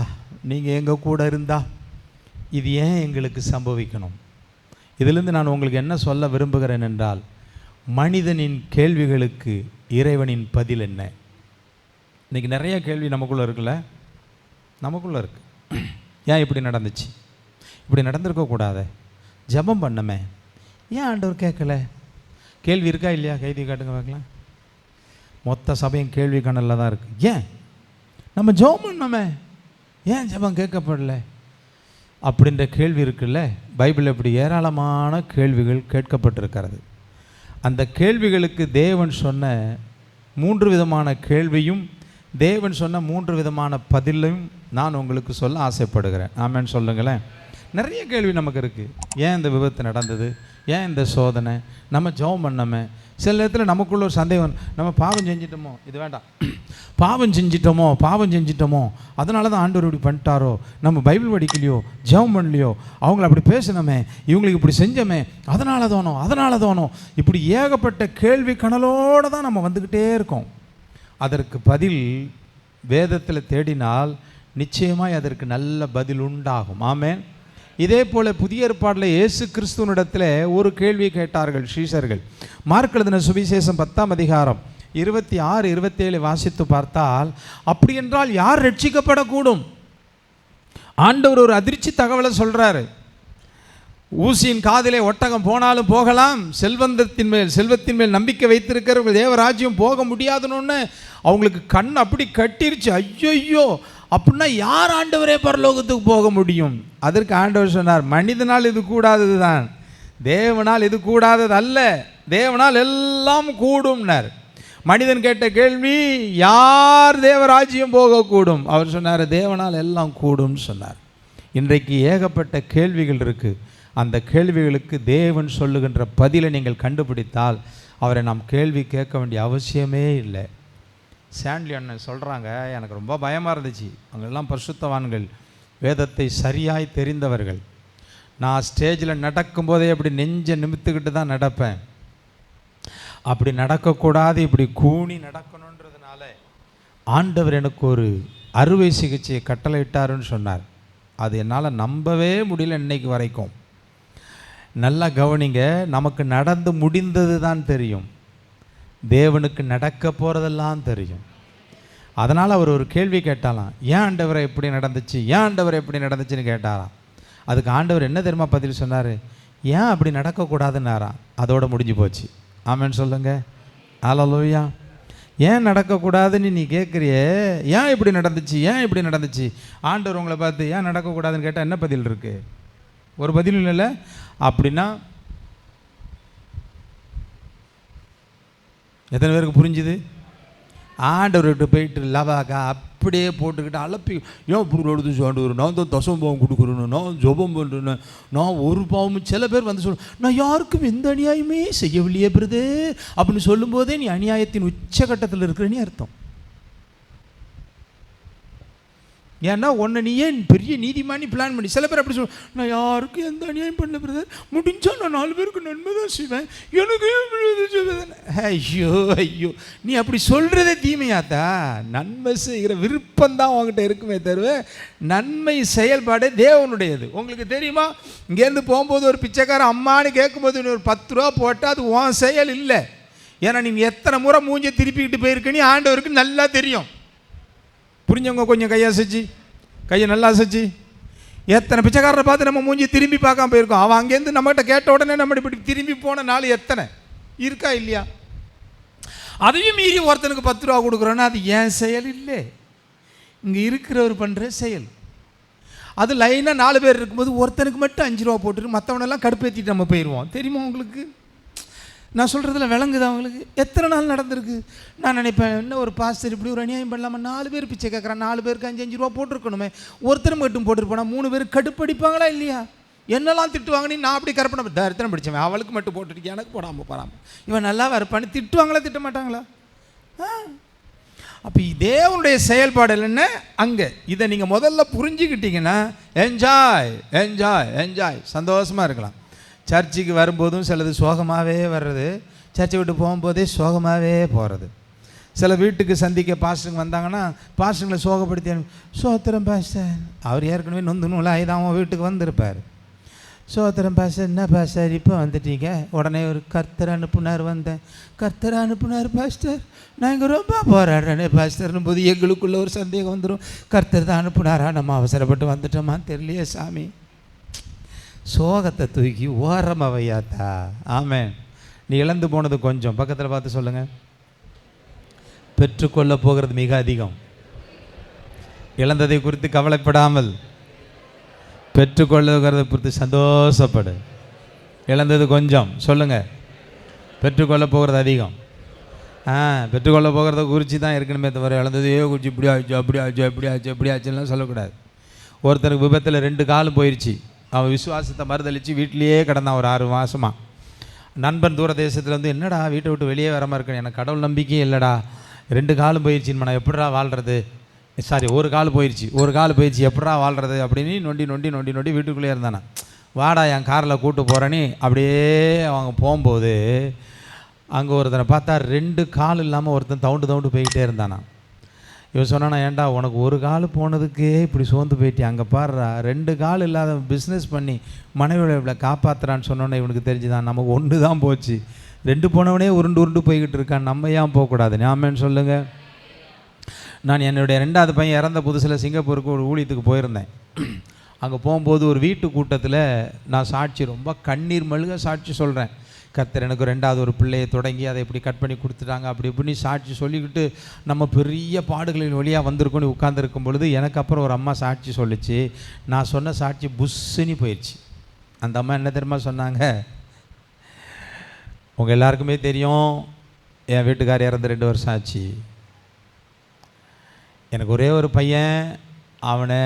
நீங்கள் எங்கள் கூட இருந்தா இது ஏன் எங்களுக்கு சம்பவிக்கணும்? இதிலிருந்து நான் உங்களுக்கு என்ன சொல்ல விரும்புகிறேன் என்றால், மனிதனின் கேள்விகளுக்கு இறைவனின் பதில் என்ன? இன்றைக்கி நிறைய கேள்வி நமக்குள்ளே இருக்குல்ல, நமக்குள்ளே இருக்குது. ஏன் இப்படி நடந்துச்சு? இப்படி நடந்திருக்கக்கூடாது, ஜெபம் பண்ணமே, ஏன் ஆண்டவர் கேட்கல? கேள்வி இருக்கா இல்லையா? கைதி காட்டுங்க பார்க்கலாம். மொத்த சபையும் கேள்வி கணலில் தான் இருக்குது. ஏன் நம்ம ஜெபம் பண்ணமே, ஏன் ஜெபம் கேட்கப்படல அப்படின்ற கேள்வி இருக்குல்ல. பைபிள் இப்படி ஏராளமான கேள்விகள் கேட்கப்பட்டிருக்கிறது. அந்த கேள்விகளுக்கு தேவன் சொன்ன 3 விதமான கேள்வியும், தேவன் சொன்ன 3 விதமான பதிலையும் நான் உங்களுக்கு சொல்ல ஆசைப்படுகிறேன். ஆமென் சொல்லுங்களேன். நிறைய கேள்வி நமக்கு இருக்குது. ஏன் இந்த விபத்து நடந்தது? ஏன் இந்த சோதனை? நம்ம ஜெபம் பண்ணோமே. சில நேரத்தில் நமக்குள்ள ஒரு சந்தேகம், நம்ம பாவம் செஞ்சிட்டோமோ, இது வேண்டாம், பாவம் செஞ்சிட்டோமோ அதனால தான் ஆண்டவர் இப்படி பண்ணிட்டாரோ, நம்ம பைபிள் படிக்கலையோ, ஜெபம் பண்ணலையோ, அவங்கள அப்படி பேசினோமே, இவங்களுக்கு இப்படி செஞ்சோமே, அதனால தோணும் இப்படி ஏகப்பட்ட கேள்வி கணலோடு தான் நம்ம வந்துக்கிட்டே இருக்கோம். அதற்கு பதில் வேதத்தில் தேடினால் நிச்சயமாய் அதற்கு நல்ல பதில் உண்டாகும். ஆமென். இதே போல் புதிய ஏற்பாட்டில் இயேசு கிறிஸ்துவனிடத்தில் ஒரு கேள்வி கேட்டார்கள் சீஷர்கள். மார்க் எழுதின சுவிசேஷம் 10ஆம் அதிகாரம் 26, 27 வாசித்து பார்த்தால், அப்படி என்றால் யார் ரட்சிக்கப்படக்கூடும்? ஆண்டவர் ஒரு அதிர்ச்சி தகவலை சொல்கிறாரு. ஊசியின் காதிலே ஒட்டகம் போனாலும் போகலாம், செல்வத்தின் மேல் நம்பிக்கை வைத்திருக்கிறவர்கள் தேவராஜ்யம் போக முடியாதுன்னு அவங்களுக்கு கண் அப்படி கட்டிருச்சு. ஐயோ, அப்படின்னா யார் ஆண்டவரே பரலோகத்துக்கு போக முடியும்? அதற்கு ஆண்டவர் சொன்னார், மனிதனால் இது கூடாதது தான், தேவனால் இது கூடாதது அல்ல, தேவனால் எல்லாம் கூடும்னார். மனிதன் கேட்ட கேள்வி, யார் தேவராஜ்யம் போகக்கூடும்? அவர் சொன்னார், தேவனால் எல்லாம் கூடும்னு சொன்னார். இன்றைக்கு ஏகப்பட்ட கேள்விகள் இருக்குது. அந்த கேள்விகளுக்கு தேவன் சொல்லுகின்ற பதிலை நீங்கள் கண்டுபிடித்தால் அவரை நாம் கேள்வி கேட்க வேண்டிய அவசியமே இல்லை. சாண்ட்லி அண்ணன் சொல்கிறாங்க, எனக்கு ரொம்ப பயமாக இருந்துச்சு. அவங்கெல்லாம் பரிசுத்தவான்கள், வேதத்தை சரியாய் தெரிந்தவர்கள். நான் ஸ்டேஜில் நடக்கும்போதே அப்படி நெஞ்சை நிமித்துக்கிட்டு தான் நடப்பேன். அப்படி நடக்கக்கூடாது, இப்படி கூணி நடக்கணுன்றதுனால ஆண்டவர் எனக்கு ஒரு அறுவை சிகிச்சையை கட்டளையிட்டாருன்னு சொன்னார். அது என்னால் நம்பவே முடியல இன்னைக்கு வரைக்கும். நல்லா கவனிங்க, நமக்கு நடந்து முடிந்தது தான் தெரியும், தேவனுக்கு நடக்க போகிறதெல்லாம் தெரியும். அதனால் அவர் ஒரு கேள்வி கேட்டாலாம், ஏன் ஆண்டவரை எப்படி நடந்துச்சுன்னு கேட்டாராம். அதுக்கு ஆண்டவர் என்ன தெரியுமா பதில் சொன்னார்? ஏன் அப்படி நடக்கக்கூடாதுன்னாராம். அதோட முடிஞ்சு போச்சு. ஆமென் சொல்லுங்க. அல்லேலூயா. ஏன் நடக்கக்கூடாதுன்னு நீ கேட்குறியே, ஏன் இப்படி நடந்துச்சு? ஆண்டவர் உங்களை பார்த்து ஏன் நடக்கக்கூடாதுன்னு கேட்டால் என்ன பதில் இருக்குது? ஒரு பதிலும் இல்லைல்ல. அப்படின்னா எத்தனை பேருக்கு புரிஞ்சுது? ஆண்டவர்கிட்ட போயிட்டு லவாக்கா அப்படியே போட்டுக்கிட்டு அலப்பி, ஏன் இப்படி எடுத்து ஆண்டவர், நான் தான் தசமபாவம் கொடுக்குறேன்னு, நான் ஜெபம் பண்ணுறேன்னு, நான் ஒரு பாவமும். சில பேர் வந்து நான் யாருக்கும் எந்த அநியாயமே செய்யவில்லையே பிரதர் அப்படின்னு சொல்லும்போதே நீ அநியாயத்தின் உச்சகட்டத்தில் இருக்கிறேன்னு அர்த்தம். ஏன்னா உன்னை நீ ஏன் பெரிய நீதிமானி பிளான் பண்ணி. சில பேர் அப்படி நான் யாருக்கும் எந்த அநியாயம் பண்ண பிரதர், முடிஞ்சா நான் 4 பேருக்கு நன்மை தான் செய்வேன், எனக்கு ஐயோ நீ அப்படி சொல்கிறதே தீமையாத்தா. நன்மை செய்கிற விருப்பம்தான் உங்ககிட்ட இருக்குமே தருவ, நன்மை செயல்பாடு தேவனுடையது. உங்களுக்கு தெரியுமா, இங்கேருந்து போகும்போது ஒரு பிச்சைக்கார அம்மானு கேட்கும்போது நீ ஒரு 10 ரூபா போட்டால் அது உன் செயல் இல்லை. ஏன்னா நீ எத்தனை முறை மூஞ்சை திருப்பிக்கிட்டு போயிருக்கேன்னு ஆண்டவருக்கு நல்லா தெரியும். புரிஞ்சவங்க கொஞ்சம் கையை நல்லா அசைச்சி. எத்தனை பிச்சைக்காரரை பார்த்து நம்ம மூஞ்சி திரும்பி பார்க்காம போயிருக்கோம். அவன் அங்கேருந்து நம்மகிட்ட கேட்ட உடனே நம்ம இப்படி திரும்பி போன நாள் எத்தனை இருக்கா இல்லையா? அதையும் மீறி ஒருத்தனுக்கு 10 ரூபா கொடுக்குறோன்னா அது ஏன் செயல் இல்லை, இங்கே இருக்கிறவர் பண்ணுற செயல். அது லைனாக 4 பேர் இருக்கும்போது ஒருத்தனுக்கு மட்டும் 5 ரூபா போட்டுட்டு மற்றவனெல்லாம் கடுப்பேற்றிட்டு நம்ம போயிடுவோம். தெரியுமா உங்களுக்கு? நான் சொல்கிறதுல விளங்குது அவங்களுக்கு. எத்தனை நாள் நடந்திருக்கு. நான் நினைப்பேன், என்ன ஒரு பாஸ்டர் இப்படி ஒரு அநியாயம் பண்ணலாமா? 4 பேர் பிச்சை கேட்குறான், 4 பேருக்கு 5 ரூபா போட்டிருக்கணுமே, ஒருத்தர் மட்டும் போட்டுட்டு போனால் 3 பேர் கடுப்படிப்பாங்களா இல்லையா? என்னெல்லாம் திட்டுவாங்க. நீ நான் அப்படி கற்பனை தரித்திரம் பிடிச்சவன், அவளுக்கு மட்டும் போட்டுருக்கேன், எனக்கு போடாமல் போகிறாமல், இவன் நல்லா இருப்பான்னு திட்டுவாங்களா திட்ட மாட்டாங்களா? அப்போ தேவனுடைய செயல்பாடு இல்லைன்னா அங்கே இதை நீங்கள் முதல்ல புரிஞ்சுக்கிட்டீங்கன்னா என்ஜாய் சந்தோஷமாக இருக்கலாம். சர்ச்சுக்கு வரும்போதும் சிலது சோகமாகவே வர்றது, சர்ச்சை விட்டு போகும்போதே சோகமாகவே போகிறது. சில வீட்டுக்கு சந்திக்க பாஸ்டருங்க வந்தாங்கன்னா பாஸ்டருங்களை சோகப்படுத்தி, சோத்திரம் பாஸ்டர், அவர் ஏற்கனவே நொந்து ஆயுதான் வீட்டுக்கு வந்திருப்பார். சோத்திரம் பாஸ்டர், என்ன பாஸ்டர் இப்போ வந்துட்டீங்க? உடனே ஒரு கர்த்தர் அனுப்புனார் பாஸ்டர், நான் இங்கே ரொம்ப போராடுறேனே பாஸ்டர்னு போது எங்களுக்குள்ள ஒரு சந்தேகம் வந்துடும். கர்த்தர் தான் அனுப்புனாரா, நம்ம அவசரப்பட்டு வந்துட்டோமா தெரியலையே சாமி. சோகத்தை தூக்கி ஓரமாக வையாத்தா. ஆமென். நீ இழந்து போனது கொஞ்சம், பக்கத்தில் பார்த்து சொல்லுங்கள், பெற்றுக்கொள்ள போகிறது மிக அதிகம். இழந்ததை குறித்து கவலைப்படாமல் பெற்றுக்கொள்ளுகிறத குறித்து சந்தோஷப்படு. இழந்தது கொஞ்சம், சொல்லுங்கள், பெற்றுக்கொள்ள போகிறது அதிகம். பெற்றுக்கொள்ள போகிறத குறித்து தான் இருக்கணுமே தவிர இழந்ததையே குறித்து இப்படி ஆச்சுலாம் சொல்லக்கூடாது. ஒருத்தருக்கு விபத்தில் 2 காலும் போயிடுச்சு. அவன் விசுவாசத்தை மறுதளித்து வீட்டிலையே கிடந்தான் ஒரு 6 மாதமாக. நண்பன் தூர தேசத்தில் வந்து, என்னடா வீட்டை விட்டு வெளியே வராமல் இருக்கேன், எனக்கு கடவுள் நம்பிக்கையே இல்லைடா, 2 காலும் போயிடுச்சின்னு நான் எப்படா வாழ்கிறது, சாரி ஒரு கால் போயிடுச்சு எப்படா வாழ்கிறது அப்படின்னு நொண்டி வீட்டுக்குள்ளே இருந்தானா. வாடா என் காரில் கூட்டு போகிறேன்னு அப்படியே அவங்க போகும்போது அங்கே ஒருத்தனை பார்த்தா 2 கால் இல்லாமல் ஒருத்தன் தவுண்டு போய்கிட்டே இருந்தானா. இவன் சொன்னானா, ஏன்டா உனக்கு ஒரு கால் போனதுக்கே இப்படி சோர்ந்து போயிட்டு அங்கே பாடுறா 2 கால் இல்லாத பிஸ்னஸ் பண்ணி மனைவியோட இவ்வளோ காப்பாற்றுறான்னு சொன்னோன்னே இவனுக்கு தெரிஞ்சுதான் நமக்கு 1 தான் போச்சு, 2 போனவனே உருண்டு போய்கிட்டு இருக்கான், நம்ம ஏன் போகக்கூடாது? ஆமேன்னு சொல்லுங்கள். நான் என்னுடைய 2வது பையன் இறந்த புதுசில் சிங்கப்பூருக்கு ஒரு ஊழியத்துக்கு போயிருந்தேன். அங்கே போகும்போது ஒரு வீட்டு கூட்டத்தில் நான் சாட்சி ரொம்ப கண்ணீர் மல்க சாட்சி சொல்கிறேன். கர்த்தர் எனக்கு 2வது ஒரு பிள்ளையை தொடங்கி அதை இப்படி கட் பண்ணி கொடுத்துட்டாங்க அப்படி இப்படின்னு சாட்சி சொல்லிக்கிட்டு நம்ம பெரிய பாடுகளின் வழியாக வந்திருக்கோன்னு உட்காந்துருக்கும் பொழுது எனக்கு அப்புறம் ஒரு அம்மா சாட்சி சொல்லிச்சு. நான் சொன்ன சாட்சி புஷ்ஷுன்னு போயிடுச்சு. அந்த அம்மா என்ன தெரியுமா சொன்னாங்க, உங்கள் எல்லாருக்குமே தெரியும் என் வீட்டுக்காரர் இறந்து 2 வருஷம் ஆச்சு. எனக்கு ஒரே ஒரு பையன், அவனை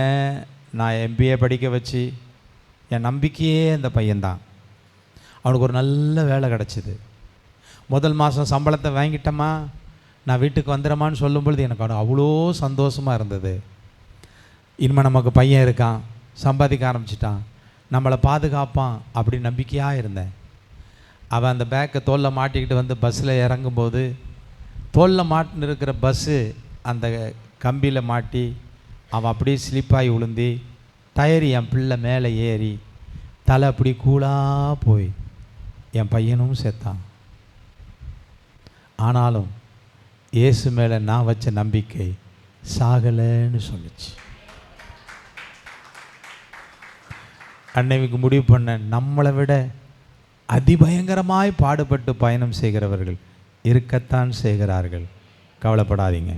நான் MBA படிக்க வச்சு என் நம்பிக்கையே அந்த பையன்தான். அவனுக்கு ஒரு நல்ல வேலை கிடச்சிது. முதல் மாதம் சம்பளத்தை வாங்கிட்டோமா, நான் வீட்டுக்கு வந்துடுறமான்னு சொல்லும்பொழுது எனக்கு அவனுக்கு அவ்வளோ சந்தோஷமாக இருந்தது. இனிமேல் நமக்கு பையன் இருக்கான், சம்பாதிக்க ஆரம்பிச்சிட்டான், நம்மளை பாதுகாப்பான் அப்படி நம்பிக்கையாக இருந்தேன். அவன் அந்த பேக்கை தோளில் மாட்டிக்கிட்டு வந்து பஸ்ஸில் இறங்கும்போது தோளில் மாட்டின்னு இருக்கிற பஸ்ஸு அந்த கம்பியில் மாட்டி அவன் அப்படியே ஸ்லிப்பாகி விழுந்தி டயர் என் பிள்ளை மேலே ஏறி தலை அப்படி கூலாக போய் என் பையனும் செத்தான். ஆனாலும் இயேசு மேலே நான் வச்ச நம்பிக்கை சாகலைன்னு சொல்லிச்சு. அன்னைக்கு முடிவு பண்ண, நம்மளை விட அதிபயங்கரமாய் பாடுபட்டு பயணம் செய்கிறவர்கள் இருக்கத்தான் செய்கிறார்கள். கவலைப்படாதீங்க,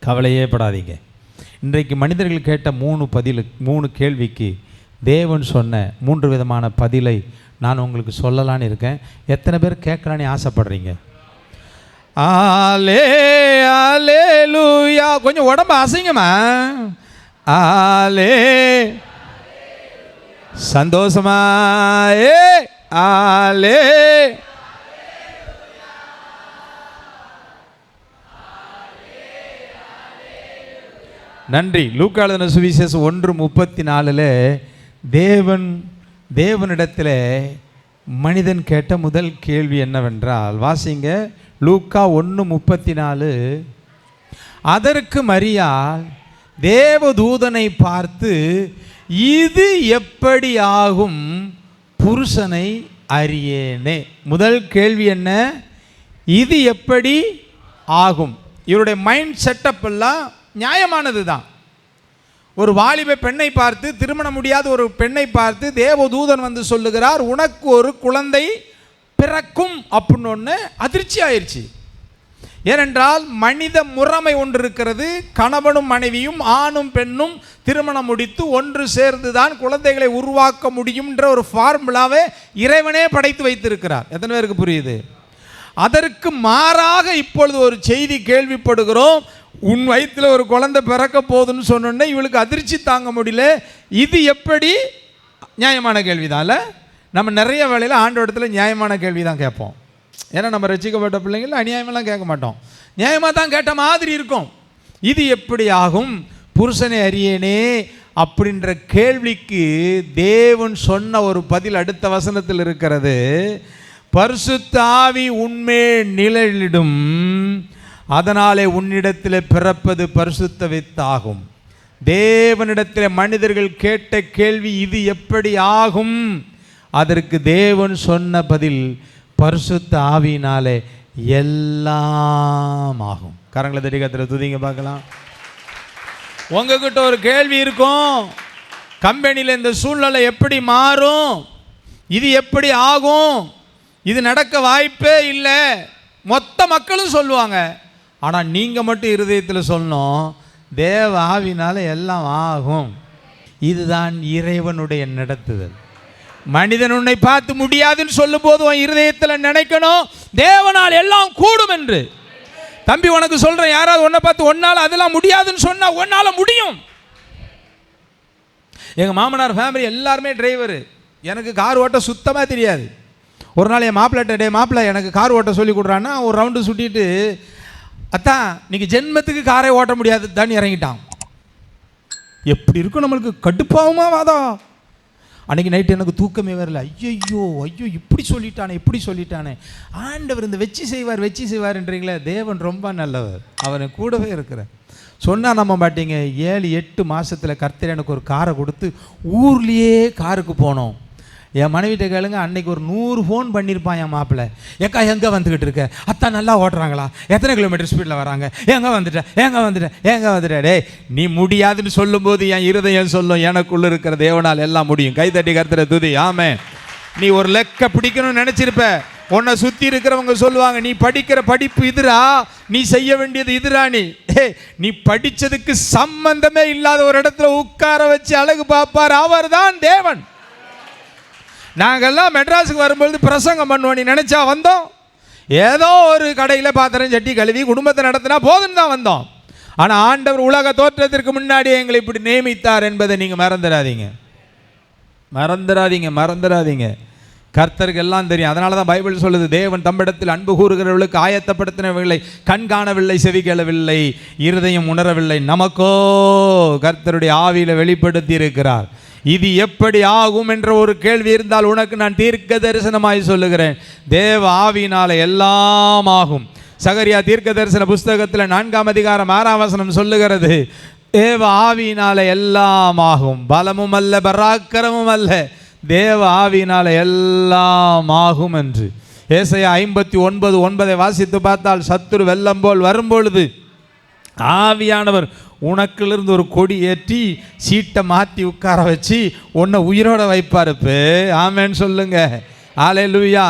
கவலையே படாதீங்க. இன்றைக்கு மனிதர்கள் கேட்ட 3 கேள்விக்கு தேவன் சொன்ன 3 விதமான பதிலை நான் உங்களுக்கு சொல்லலான்னு இருக்கேன். எத்தனை பேர் கேட்கலான்னு ஆசைப்படுறீங்க? ஆலே அல்லேலூயா. கொஞ்சம் உடம்பு அசைங்கம்மா. ஆலே சந்தோஷமா ஏ ஆலே. நன்றி. லூக்கா எழுதின சுவிசேஷம் 1:34 தேவனிடத்தில் மனிதன் கேட்ட முதல் கேள்வி என்னவென்றால், வாசிங்க லூக்கா 1:34. அதற்கு மரியாள் தேவதூதனை பார்த்து, இது எப்படி ஆகும், புருஷனை அறியேனே. முதல் கேள்வி என்ன? இது எப்படி ஆகும். இவருடைய மைண்ட் செட்டப் எல்லாம் நியாயமானது தான். ஒரு வாலிப பெண்ணை பார்த்து, திருமண முடியாத ஒரு பெண்ணை பார்த்து தேவதூதன் வந்து சொல்லுகிறார், உனக்கு ஒரு குழந்தை பிறக்கும் அப்படின்னு ஒன்று அதிர்ச்சி ஆயிடுச்சு. ஏனென்றால் மனித முறைமை ஒன்று இருக்கிறது. கணவனும் மனைவியும் ஆணும் பெண்ணும் திருமணம் முடித்து ஒன்று சேர்ந்து தான் குழந்தைகளை உருவாக்க முடியும்ன்ற ஒரு ஃபார்முலாவை இறைவனே படைத்து வைத்திருக்கிறார். எத்தனை பேருக்கு புரியுது? அதற்கு மாறாக இப்பொழுது ஒரு செய்தி கேள்விப்படுகிறோம். உன் வயிற்றில் ஒரு குழந்தை பிறக்க போகுதுன்னு சொன்னோன்னே இவளுக்கு அதிர்ச்சி தாங்க முடியல. இது எப்படி? நியாயமான கேள்விதான்ல. நம்ம நிறைய வேளையில் ஆண்டவரிடத்தில் நியாயமான கேள்வி தான் கேட்போம். ஏன்னா நம்ம ரசிக்கப்பட்ட பிள்ளைங்கள அநியாயமெல்லாம் கேட்க மாட்டோம், நியாயமாக தான் கேட்ட மாதிரி இருக்கும். இது எப்படி ஆகும், புருஷனை அறியேனே அப்படின்ற கேள்விக்கு தேவன் சொன்ன ஒரு பதில் அடுத்த வசனத்தில் இருக்கிறது. பரிசுத்த ஆவி உன்மேல் நிழலிடும், அதனாலே உன்னிடத்தில் பிறப்பது பரிசுத்த வித்தாகும். தேவனிடத்தில் மனிதர்கள் கேட்ட கேள்வி இது எப்படி ஆகும், அதற்கு தேவன் சொன்ன பதில் பரிசுத்த ஆவியினாலே எல்லாம் ஆகும். கரங்களை தட்டி கர்த்தரை துதிங்க பார்க்கலாம். உங்ககிட்ட ஒரு கேள்வி இருக்கும், கம்பெனியில் இந்த சூழ்நிலை எப்படி மாறும், இது எப்படி ஆகும், இது நடக்க வாய்ப்பே இல்லை, மொத்த மக்களும் சொல்லுவாங்க. ஆனால் நீங்கள் மட்டும் இருதயத்தில் சொல்லணும், தேவ ஆவினால எல்லாம் ஆகும். இதுதான் இறைவனுடைய நடத்துதல். மனிதன் உன்னை பார்த்து முடியாதுன்னு சொல்லும் போது உன் இருதயத்தில் நினைக்கணும், தேவனால் எல்லாம் கூடும் என்று. தம்பி உனக்கு சொல்கிறேன், யாராவது உன்னை பார்த்து ஒன்னால் அதெல்லாம் முடியாதுன்னு சொன்னால் ஒன்னால் முடியும். எங்கள் மாமனார் ஃபேமிலி எல்லாருமே டிரைவரு. எனக்கு கார் ஓட்ட சுத்தமாக தெரியாது. ஒரு நாள் என் மாப்பிள்ளை, டே மாப்பிள்ளை எனக்கு கார் ஓட்ட சொல்லி கொடுறான்னா ஒரு ரவுண்டு சுட்டிட்டு அத்தான் இன்னைக்கு ஜென்மத்துக்கு காரை ஓட்ட முடியாது தான் இறங்கிட்டான். எப்படி இருக்கும் நம்மளுக்கு, கடுப்பாகுமா வாதம். அன்றைக்கி நைட்டு எனக்கு தூக்கமே வரல. ஐயோ இப்படி சொல்லிட்டானே. ஆண்டவர் இந்த வச்சு செய்வார்ன்றீங்களே, தேவன் ரொம்ப நல்லவர், அவனை கூடவே இருக்கிறார். சொன்னால் நம்ப மாட்டீங்க, 7-8 மாதத்தில் கர்த்தர் எனக்கு ஒரு காரை கொடுத்து ஊர்லேயே காருக்கு போனோம். என் மனைவிட்ட கேளுங்க, அன்னைக்கு ஒரு 100 ஃபோன் பண்ணியிருப்பான் என் மாப்பிள்ளை. ஏக்கா எங்கே வந்துக்கிட்டு இருக்க, அத்தா நல்லா ஓட்டுறாங்களா, எத்தனை கிலோமீட்டர் ஸ்பீடில் வராங்க, எங்கே வந்துட்டேன். டே நீ முடியாதுன்னு சொல்லும்போது என் இருதயம் சொல்லும், எனக்குள்ளே இருக்கிற தேவனால் எல்லாம் முடியும். கைதட்டி கர்த்தரை துதி. ஆமே. நீ ஒரு லெக்க பிடிக்கணும்னு நினச்சிருப்ப, உன்னை சுற்றி இருக்கிறவங்க சொல்லுவாங்க, நீ படிக்கிற படிப்பு இதுரா, நீ செய்ய வேண்டியது இதுரா. நீ படித்ததுக்கு சம்பந்தமே இல்லாத ஒரு இடத்துல உட்கார வச்சு அழகு பார்ப்பார், அவர் தான் தேவன். நாங்கள்லாம் மெட்ராஸுக்கு வரும்பொழுது பிரசங்கம் பண்ணுவோம் நீ நினச்சா வந்தோம்? ஏதோ ஒரு கடையில் பாத்திரம் சட்டி கழுவி குடும்பத்தை நடத்தினா போதுன்னு தான் வந்தோம். ஆனால் ஆண்டவர் உலக தோற்றத்திற்கு முன்னாடி எங்களை இப்படி நியமித்தார் என்பதை நீங்கள் மறந்துடாதீங்க. கர்த்தருக்கு எல்லாம் தெரியும். அதனால தான் பைபிள் சொல்லுது, தேவன் தம்மிடத்தில் அன்பு கூறுகிறவர்களுக்கு ஆயத்தப்படுத்தினவர்களை கண் காணவில்லை, செவி கேளவில்லை, இருதயம் உணரவில்லை, நமக்கோ கர்த்தருடைய ஆவியில் வெளிப்படுத்தி இருக்கிறார். இது எப்படி ஆகும் என்ற ஒரு கேள்வி இருந்தால் உனக்கு நான் தீர்க்க தரிசனமாய் சொல்லுகிறேன், தேவ ஆவியினால எல்லாம் ஆகும். சகரியா தீர்க்க தரிசன புஸ்தகத்தில் 4ஆம் அதிகாரம் 6ஆம் வசனம் சொல்லுகிறது, தேவ ஆவியினால எல்லாம் ஆகும், பலமும் அல்ல பராக்கிரமும் அல்ல, தேவ ஆவியினால எல்லாம் ஆகும் என்று. ஏசாயா 59:9 வாசித்து பார்த்தால், சத்துரு வெள்ளம் போல் வரும்பொழுது ஆவியானவர் உனக்குலேருந்து ஒரு கொடி ஏற்றி சீட்டை மாற்றி உட்கார வச்சு உன்னை உயிரோட வைப்பாருப்பு. ஆமேன்னு சொல்லுங்க. ஹல்லேலூயா.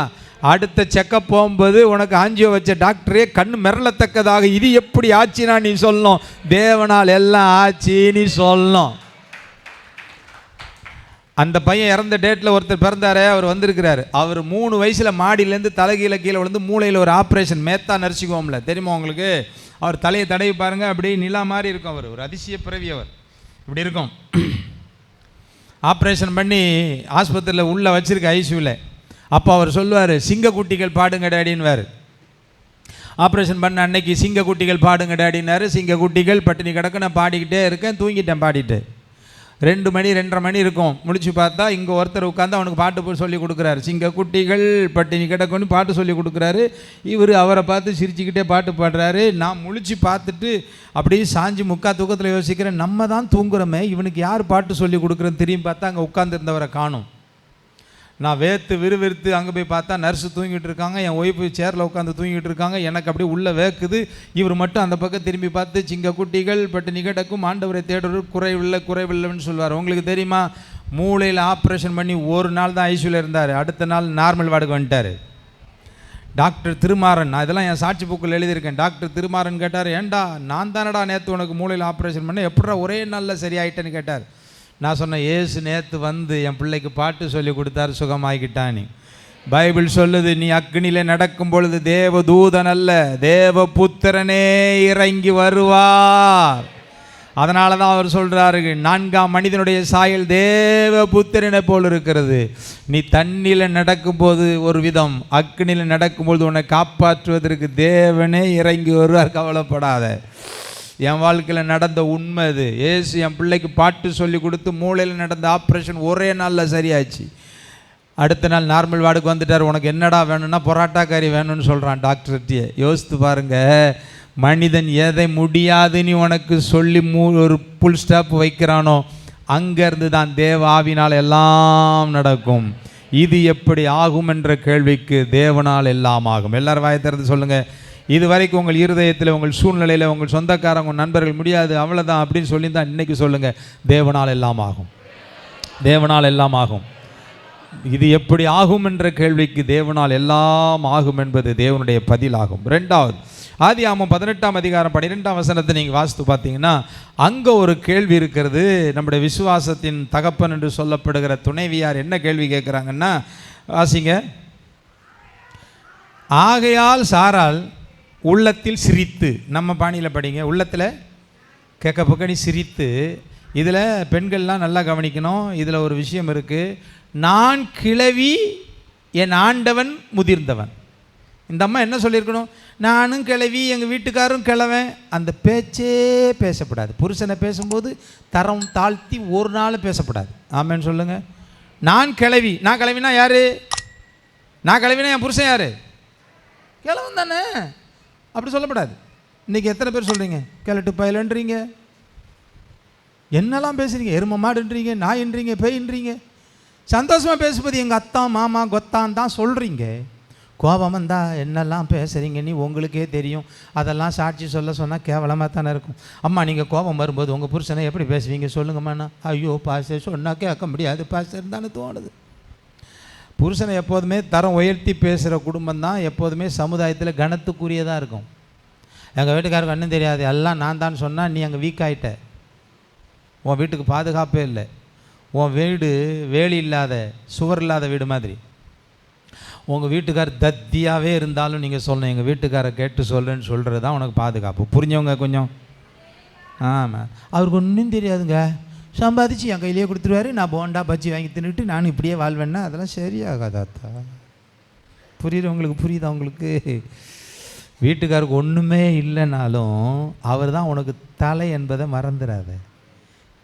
அடுத்த செக்கப் போகும்போது உனக்கு ஆஞ்சியோ வச்ச டாக்டரே கண்ணு மிரளத்தக்கதாக இது எப்படி ஆச்சுன்னா நீ சொல்லணும், தேவனால் எல்லாம் ஆச்சு நீ சொல்லணும். அந்த பையன் இறந்த டேட்டில் ஒருத்தர் பிறந்தாரே, அவர் வந்திருக்கிறார். அவர் 3 வயசில் மாடியிலேருந்து தலைகீழ கீழே விழுந்து மூளையில் ஒரு ஆப்ரேஷன், மேத்தா நர்சிங் ஹோமில், தெரியுமா உங்களுக்கு? அவர் தலையை தடவி பாருங்கள், அப்படியே நிலா மாதிரி இருக்கும். அவர் ஒரு அதிசய பிறவி, அவர் இப்படி இருக்கும். ஆப்ரேஷன் பண்ணி ஆஸ்பத்திரியில் உள்ளே வச்சுருக்க ஐசியூவில். அப்போ அவர் சொல்லுவார், சிங்கக்குட்டிகள் பாடுங்க டேடின்வார். ஆப்ரேஷன் பண்ண அன்னைக்கு சிங்கக்குட்டிகள் பாடுங்க டேடின்னாரு. சிங்கக்குட்டிகள் பட்டினி கிடக்கு, நான் பாடிக்கிட்டே இருக்கேன், தூங்கிட்டேன் பாடிட்டு. 2 மணி 2:30 மணி இருக்கும். முடிச்சு பார்த்தா இங்கே ஒருத்தர் உட்காந்து அவனுக்கு பாட்டு சொல்லி கொடுக்குறாரு. சிங்க குட்டிகள் பட்டினி கிடக்குன்னு பாட்டு சொல்லி கொடுக்குறாரு. இவர் அவரை பார்த்து சிரிச்சுக்கிட்டே பாட்டு பாடுறாரு. நான் முழிச்சு பார்த்துட்டு அப்படியே சாஞ்சி முக்கா தூக்கத்தில் யோசிக்கிறேன், நம்ம தான் தூங்குறோமே, இவனுக்கு யார் பாட்டு சொல்லி கொடுக்குறேன்னு திரும்பி பார்த்தா அங்கே உட்காந்துருந்தவரை காணும். நான் விறுவிறுத்து அங்கே போய் பார்த்தா நர்ஸு தூங்கிட்டு இருக்காங்க, என் ஒய்ஃபு சேரில் உட்காந்து தூங்கிட்டு இருக்காங்க. எனக்கு அப்படியே உள்ளே வேக்குது. இவர் மட்டும் அந்த பக்கம் திரும்பி பார்த்து, சிங்க குட்டிகள் பட்டினி கிடக்கும், ஆண்டவரை தேடுறது குறைவில்லைன்னு சொல்லுவார். உங்களுக்கு தெரியுமா, மூளையில் ஆப்ரேஷன் பண்ணி ஒரு நாள் தான் ஐசியூவில் இருந்தார். அடுத்த நாள் நார்மல் வார்டுக்கு வந்துட்டார். டாக்டர் திருமாறன், நான் இதெல்லாம் என் சாட்சி புக்கில் எழுதியிருக்கேன். டாக்டர் திருமாறன் கேட்டார், ஏண்டா நான் தானடா நேற்று உனக்கு மூளையில் ஆப்ரேஷன் பண்ண, எப்படா ஒரே நாளில் சரியாயிட்டேன்னு கேட்டார். நான் சொன்னேன், ஏசு நேற்று வந்து என் பிள்ளைக்கு பாட்டு சொல்லி கொடுத்தாரு, சுகமாகிக்கிட்டான்னு. பைபிள் சொல்லுது, நீ அக்னியில் நடக்கும் பொழுது தேவ தூதன் அல்ல, தேவ புத்திரனே இறங்கி வருவார். அதனால தான் அவர் சொல்கிறாரு, 4ஆம் மனிதனுடைய சாயல் தேவ புத்திரனை போல் இருக்கிறது. நீ தண்ணியில் நடக்கும்போது ஒரு விதம், அக்னியில் நடக்கும்போது உன்னை காப்பாற்றுவதற்கு தேவனே இறங்கி வருவார், கவலைப்படாத. என் வாழ்க்கையில் நடந்த உண்மை இது. ஏசு என் பிள்ளைக்கு பாட்டு சொல்லி கொடுத்து மூளையில் நடந்த ஆப்ரேஷன் ஒரே நாளில் சரியாச்சு. அடுத்த நாள் நார்மல் வார்டுக்கு வந்துட்டார். உனக்கு என்னடா வேணும்னா பரோட்டா கறி வேணும்னு சொல்கிறான் டாக்டர்கிட்டயே. யோசித்து பாருங்கள், மனிதன் எதை முடியாதுன்னு உனக்கு சொல்லி ஒரு புல் ஸ்டாப் வைக்கிறானோ அங்கேருந்து தான் தேவ ஆவினால் எல்லாம் நடக்கும். இது எப்படி ஆகும் என்ற கேள்விக்கு தேவனால் எல்லாம் ஆகும். எல்லாரும் வாயை திறந்து சொல்லுங்கள், இது வரைக்கும் உங்கள் இருதயத்தில், உங்கள் சூழ்நிலையில், உங்கள் சொந்தக்காரங்க, உங்கள் நண்பர்கள் முடியாது அவ்வளோதான் அப்படின்னு சொல்லி தான் இன்றைக்கி சொல்லுங்கள், தேவனால் எல்லாம் ஆகும், தேவனால் எல்லாம் ஆகும். இது எப்படி ஆகும் என்ற கேள்விக்கு தேவனால் எல்லாம் ஆகும் என்பது தேவனுடைய பதிலாகும். 2வது ஆதியாகமம் 18ஆம் அதிகாரம் 12ஆம் வசனத்தை நீங்கள் வாசித்து பார்த்தீங்கன்னா அங்கே ஒரு கேள்வி இருக்கிறது. நம்முடைய விசுவாசத்தின் தகப்பன் என்று சொல்லப்படுகிற துணைவியார் என்ன கேள்வி கேட்குறாங்கன்னா, வாசிங்க. ஆகையால் சாராள் உள்ளத்தில் சிரித்து, நம்ம பாணியில் படிங்க, உள்ளத்தில் கேட்க பக்கடி சிரித்து. இதில் பெண்கள்லாம் நல்லா கவனிக்கணும். இதில் ஒரு விஷயம் இருக்குது. நான் கிழவி, என் ஆண்டவன் முதிர்ந்தவன். இந்த அம்மா என்ன சொல்லியிருக்கணும்? நானும் கிளவி, எங்கள் வீட்டுக்காரும் கிளவன். அந்த பேச்சே பேசப்படாது. புருஷனை பேசும்போது தரம் தாழ்த்தி ஒரு நாள் பேசப்படாது. ஆமேன்னு சொல்லுங்கள். நான் கிளவினா யார்? நான் கிளவினா என் புருஷன் யார்? கிளவன் தானே. அப்படி சொல்லப்படாது. இன்றைக்கி எத்தனை பேர் சொல்கிறீங்க? கிழட்டு பயலன்றீங்க, என்னெல்லாம் பேசுகிறீங்க, எரும மாடுன்றீங்க, நாயின்றீங்க, பேயின்றீங்க. சந்தோஷமாக பேசும்போது எங்கள் அத்தா மாமா கொத்தான் தான் சொல்கிறீங்க. கோபம் வந்தால் என்னெல்லாம் பேசுகிறீங்க நீ உங்களுக்கே தெரியும். அதெல்லாம் சாட்சி சொன்னால் கேவலமாக தானே இருக்கும். அம்மா நீங்கள் கோபம் வரும்போது உங்கள் புருஷனை எப்படி பேசுவீங்க சொல்லுங்கம்மாண்ணா. ஐயோ பாஸ்டர் சொன்னால் கேட்க முடியாது பாஸ்டர் தானே தோணுது. புருஷனை எப்போதுமே தரம் உயர்த்தி பேசுகிற குடும்பம் தான் எப்போதுமே சமுதாயத்தில் கனத்துக்குரியதாக இருக்கும். எங்கள் வீட்டுக்காருக்கு ஒன்றும் தெரியாது, எல்லாம் நான் தான் சொன்னால் நீ அங்கே வீக் ஆகிட்ட. உன் வீட்டுக்கு பாதுகாப்பே இல்லை. உன் வீடு வேலி இல்லாத சுவர் இல்லாத வீடு மாதிரி. உங்கள் வீட்டுக்கார் தத்தியாகவே இருந்தாலும் நீங்கள் சொல்லணும், எங்கள் வீட்டுக்காரை கேட்டு சொல்கிறேன்னு சொல்கிறது தான் உனக்கு பாதுகாப்பு. புரிஞ்சவங்க கொஞ்சம்? ஆமாம். அவருக்கு ஒன்றும் தெரியாதுங்க, சம்பாதிச்சு என் கையிலேயே கொடுத்துருவாரு, நான் போண்டா பஜ்ஜி வாங்கி தின்னுட்டு நான் இப்படியே வாழ்வேன்னா அதெல்லாம் சரியாகாதாத்தா. புரியுறவங்களுக்கு புரியுதா உங்களுக்கு? வீட்டுக்காருக்கு ஒன்றுமே இல்லைனாலும் அவர் தான் உனக்கு தலை என்பதை மறந்துடாத.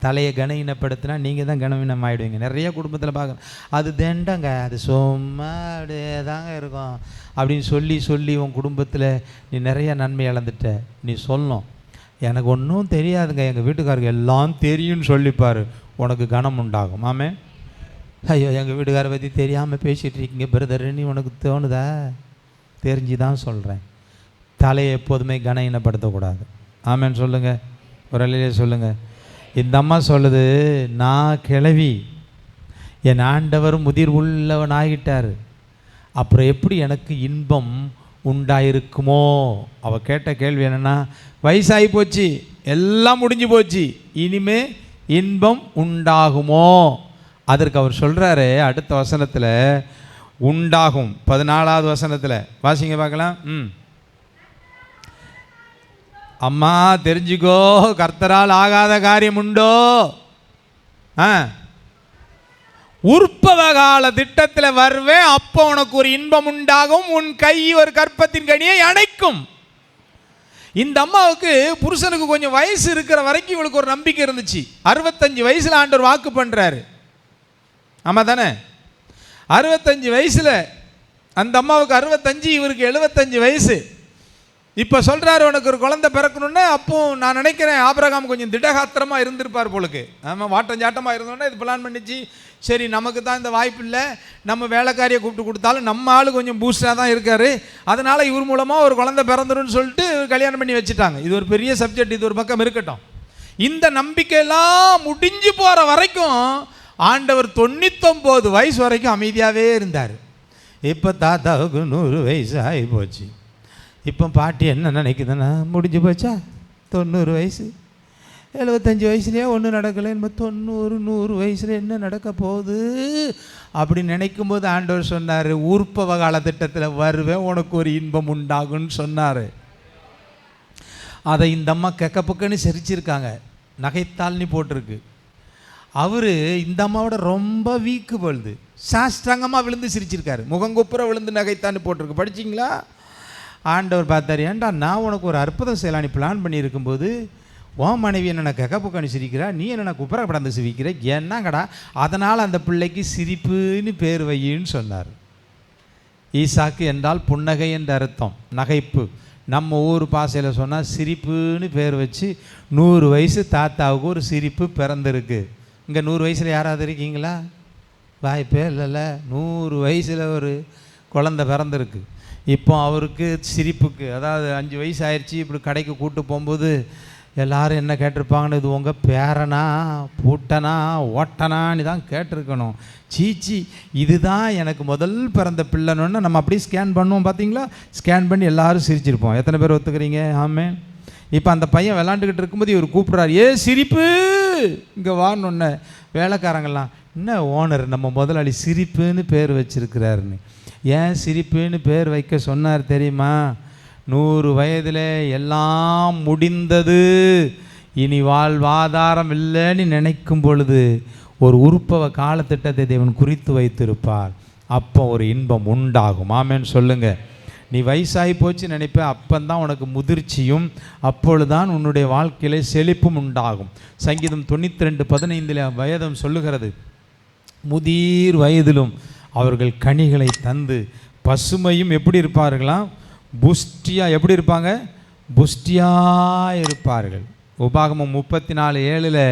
தலையை கனவீனப்படுத்தினா நீங்கள் தான் கனவீனம் ஆகிடுவீங்க. நிறைய குடும்பத்தில் பார்க்குறேன், அது தெண்டங்க, அது சும்மா அப்படியே தாங்க இருக்கும் அப்படின்னு சொல்லி சொல்லி உன் குடும்பத்தில் நீ நிறைய நன்மை இழந்துட்ட. நீ சொல்லணும், எனக்கு ஒன்றும் தெரியாதுங்க, எங்கள் வீட்டுக்காருக்கு எல்லாம் தெரியும்னு சொல்லிப்பார், உனக்கு கனம் உண்டாகும். ஆமே. ஐயோ எங்கள் வீட்டுக்காரை பற்றி தெரியாமல் பேசிகிட்டு இருக்கீங்க பிரதர்ன்னு உனக்கு தோணுதா? தெரிஞ்சு தான் சொல்கிறேன். தலையை எப்போதுமே கனவீனப்படுத்தக்கூடாது. ஆமேன்னு சொல்லுங்கள். ஒரு அலையிலே சொல்லுங்கள். இந்த அம்மா சொல்லுது, நான் கிளவி, என் ஆண்டவர் முதிர் உள்ளவன் ஆகிட்டார், அப்புறம் எப்படி எனக்கு இன்பம் உண்டாயிருக்குமோ? அவள் கேட்ட கேள்வி என்னென்னா, வயசாகி போச்சு, எல்லாம் முடிஞ்சு போச்சு, இனிமே இன்பம் உண்டாகுமோ? அதற்கு அவர் சொல்கிறாரு அடுத்த வசனத்தில், உண்டாகும். 14வது வசனத்தில் வாசிங்க பார்க்கலாம். அம்மா தெரிஞ்சுக்கோ, கர்த்தரால் ஆகாத காரியம் உண்டோ? உற்பவ கால திட்டத்தில் வருவேன், அப்போ உனக்கு ஒரு இன்பம் உண்டாகும், உன் கை ஒரு கற்பத்தின் கனியை அணைக்கும். இந்த அம்மாவுக்கு புருஷனுக்கு கொஞ்சம் வயசு இருக்கிற வரைக்கும் இவளுக்கு ஒரு நம்பிக்கை இருந்துச்சு. 65 வயசில் ஆண்டவர் வாக்கு பண்ணுறாரு. ஆமாம் தானே? 65 வயசில் அந்த அம்மாவுக்கு 65, இவருக்கு 75 வயசு. இப்போ சொல்கிறாரு உனக்கு ஒரு குழந்தை பிறக்கணுன்னு. அப்போ நான் நினைக்கிறேன் ஆபிரகாம் கொஞ்சம் திடகாத்திரமாக இருந்திருப்பார் போலுக்கு. ஆமாம், வாட்டஞ்சாட்டமாக இருந்தோன்னா இது பிளான் பண்ணிச்சு, சரி நமக்கு தான் இந்த வாய்ப்பு இல்லை, நம்ம வேலைக்காரியை கூப்பிட்டு கொடுத்தாலும் நம்ம ஆள் கொஞ்சம் பூஸ்டாக தான் இருக்கார், அதனால் இவர் மூலமாக ஒரு குழந்தை பிறந்துருன்னு சொல்லிட்டு கல்யாணம் பண்ணி வச்சுட்டாங்க. இது ஒரு பெரிய சப்ஜெக்ட், இது ஒரு பக்கம் இருக்கட்டும். இந்த நம்பிக்கையெல்லாம் முடிஞ்சு போகிற வரைக்கும் ஆண்டவர் 99 வயசு வரைக்கும் அமைதியாகவே இருந்தார். இப்போ தாத்தாவுக்கு 100 வயசு ஆகி போச்சு. இப்போ பாட்டி என்ன நினைக்குதுன்னா, முடிஞ்சு போச்சா 90 வயசு, 75 வயசுலேயே ஒன்றும் நடக்கலை, நம்ம 90 100 வயசில் என்ன நடக்க போகுது அப்படின்னு நினைக்கும்போது ஆண்டவர் சொன்னார், உற்பவ கால திட்டத்தில் வருவேன், உனக்கு ஒரு இன்பம் உண்டாகும்னு சொன்னார். அதை இந்த அம்மா கெக்க பக்கன்னு சிரிச்சிருக்காங்க, நகைத்தாள்னி போட்டிருக்கு. அவர் இந்த அம்மாவோட ரொம்ப வீக்கு பொழுது சாஷ்டாங்கமாக விழுந்து சிரிச்சிருக்காரு, முகங்குப்புற விழுந்து நகைத்தான்னு போட்டிருக்கு. படிச்சிங்களா? ஆண்டவர் பார்த்தார், ஏன்டா நான் உனக்கு ஒரு அற்புதம் செய்யலாம் நீ பிளான் பண்ணியிருக்கும்போது உன் மனைவி என்னென்ன கெக்கப்புக்கானு சிரிக்கிறா, நீ என்னென்ன குப்புற கடந்து சிரிக்கிற, என்னங்கடா, அதனால் அந்த பிள்ளைக்கு சிரிப்புன்னு பேர் வையின்னு சொன்னார். ஈசாக்கு என்றால் புன்னகை என்ற அர்த்தம், நகைப்பு. நம்ம ஊர் பாசையில் சொன்னால் சிரிப்புன்னு பேர் வச்சு 100 வயசு தாத்தாவுக்கு ஒரு சிரிப்பு பிறந்திருக்கு. இங்கே 100 வயசில் யாராவது இருக்கீங்களா? வாய்ப்பே இல்லைல்ல. 100 வயசில் ஒரு குழந்தை பிறந்திருக்கு. இப்போ அவருக்கு சிரிப்புக்கு, அதாவது 5 வயசு ஆயிடுச்சு, இப்படி கடைக்கு கூப்பிட்டு போகும்போது எல்லோரும் என்ன கேட்டிருப்பாங்கன்னு, இது உங்கள் பேரனா பூட்டனா ஓட்டனான்னு தான் கேட்டிருக்கணும். சீச்சி, இதுதான் எனக்கு முதல் பிறந்த பிள்ளைன்னு நம்ம அப்படியே ஸ்கேன் பண்ணுவோம் பார்த்தீங்களா? ஸ்கேன் பண்ணி எல்லோரும் சிரிச்சிருப்போம். எத்தனை பேர் ஒத்துக்கிறீங்க? ஆமே. இப்போ அந்த பையன் விளாண்டுக்கிட்டு இருக்கும்போது இவர் கூப்பிட்றாரு, ஏ சிரிப்பு இங்கே வான்னு. வேலைக்காரங்கெல்லாம், என்ன ஓனர் நம்ம முதலாளி சிரிப்புன்னு பேர் வச்சிருக்கிறாருன்னு. ஏன் சிரிப்புன்னு பேர் வைக்க சொன்னார் தெரியுமா? 100 வயதில் எல்லாம் முடிந்தது, இனி வாழ்வாதாரம் இல்லைன்னு நினைக்கும் பொழுது ஒரு உற்பவ காலத்திட்டத்தை தேவன் குறித்து வைத்திருப்பார். அப்போ ஒரு இன்பம் உண்டாகும். ஆமேன்னு சொல்லுங்கள். நீ வயசாகி போச்சு நினைப்ப, அப்பந்தான் உனக்கு முதிர்ச்சியும், அப்பொழுதுதான் உன்னுடைய வாழ்க்கையில செழிப்பும் உண்டாகும். சங்கீதம் 92:15 வேதம் சொல்லுகிறது, முதிர் வயதிலும் அவர்கள் கனிகளை தந்து பசுமையும் எப்படி இருப்பார்களாம், புஷ்டியாக எப்படி இருப்பாங்க, புஷ்டியாக இருப்பார்கள். உபாகமம் 34:7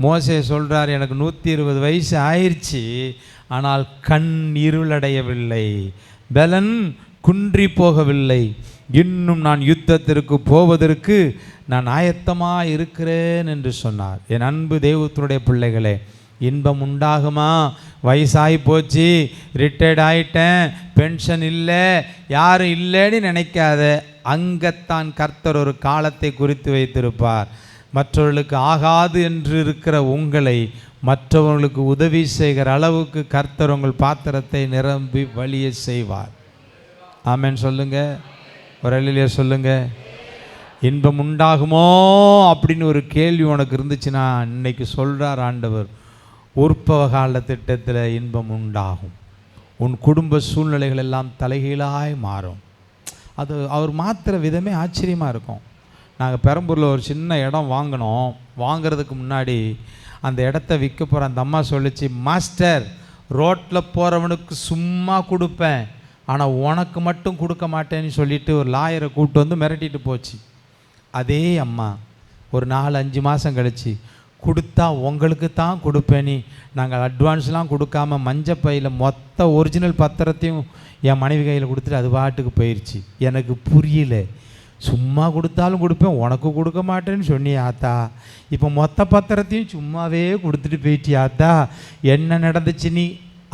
மோசே சொல்கிறார், எனக்கு 120 வயசு ஆயிடுச்சு, ஆனால் கண் இருளடையவில்லை, பலன் குன்றி போகவில்லை, இன்னும் நான் யுத்தத்திற்கு போவதற்கு நான் ஆயத்தமாக இருக்கிறேன் என்று சொன்னார். என் அன்பு தெய்வத்தினுடைய பிள்ளைகளே, இன்பம் உண்டாகுமா? வயசாகி போச்சு, ரிட்டையர்ட் ஆகிட்டேன், பென்ஷன் இல்லை, யாரும் இல்லைன்னு நினைக்காத. அங்கத்தான் கர்த்தர் ஒரு காலத்தை குறித்து வைத்திருப்பார். மற்றவர்களுக்கு ஆகாது என்று இருக்கிற உங்களை மற்றவர்களுக்கு உதவி செய்கிற அளவுக்கு கர்த்தர் உங்கள் பாத்திரத்தை நிரம்பி வழிய செய்வார். ஆமென் சொல்லுங்க, ஒரு அல்லேலூயா சொல்லுங்க. இன்பம் உண்டாகுமோ அப்படின்னு ஒரு கேள்வி உனக்கு இருந்துச்சுன்னா, இன்னைக்கு சொல்கிறார் ஆண்டவர், உற்பவ கால திட்டத்தில் இன்பம் உண்டாகும். உன் குடும்ப சூழ்நிலைகள் எல்லாம் தலைகீழாய் மாறும். அது அவர் மாற்றுற விதமே ஆச்சரியமாக இருக்கும். நாங்கள் பெரம்பூரில் ஒரு சின்ன இடம் வாங்கினோம். வாங்கிறதுக்கு முன்னாடி அந்த இடத்த விற்க போகிற அந்த அம்மா சொல்லிச்சு, மாஸ்டர், ரோட்டில் போகிறவனுக்கு சும்மா கொடுப்பேன், ஆனால் உனக்கு மட்டும் கொடுக்க மாட்டேன்னு சொல்லிட்டு ஒரு லாயரை கூப்பிட்டு வந்து மிரட்டிட்டு போச்சு. அதே அம்மா ஒரு 4-5 மாதம் கழிச்சு, கொடுத்தா உங்களுக்கு தான் கொடுப்பேனி, நாங்கள் அட்வான்ஸ்லாம் கொடுக்காம மஞ்சப்பையில் மொத்த ஒரிஜினல் பத்திரத்தையும் என் மனைவி கையில் கொடுத்துட்டு அது பாட்டுக்கு போயிடுச்சு. எனக்கு புரியல, சும்மா கொடுத்தாலும் கொடுப்பேன், உனக்கு கொடுக்க மாட்டேன்னு சொன்னியாத்தா, இப்போ மொத்த பத்திரத்தையும் சும்மாவே கொடுத்துட்டு போயிட்டியாத்தா, என்ன நடந்துச்சு நீ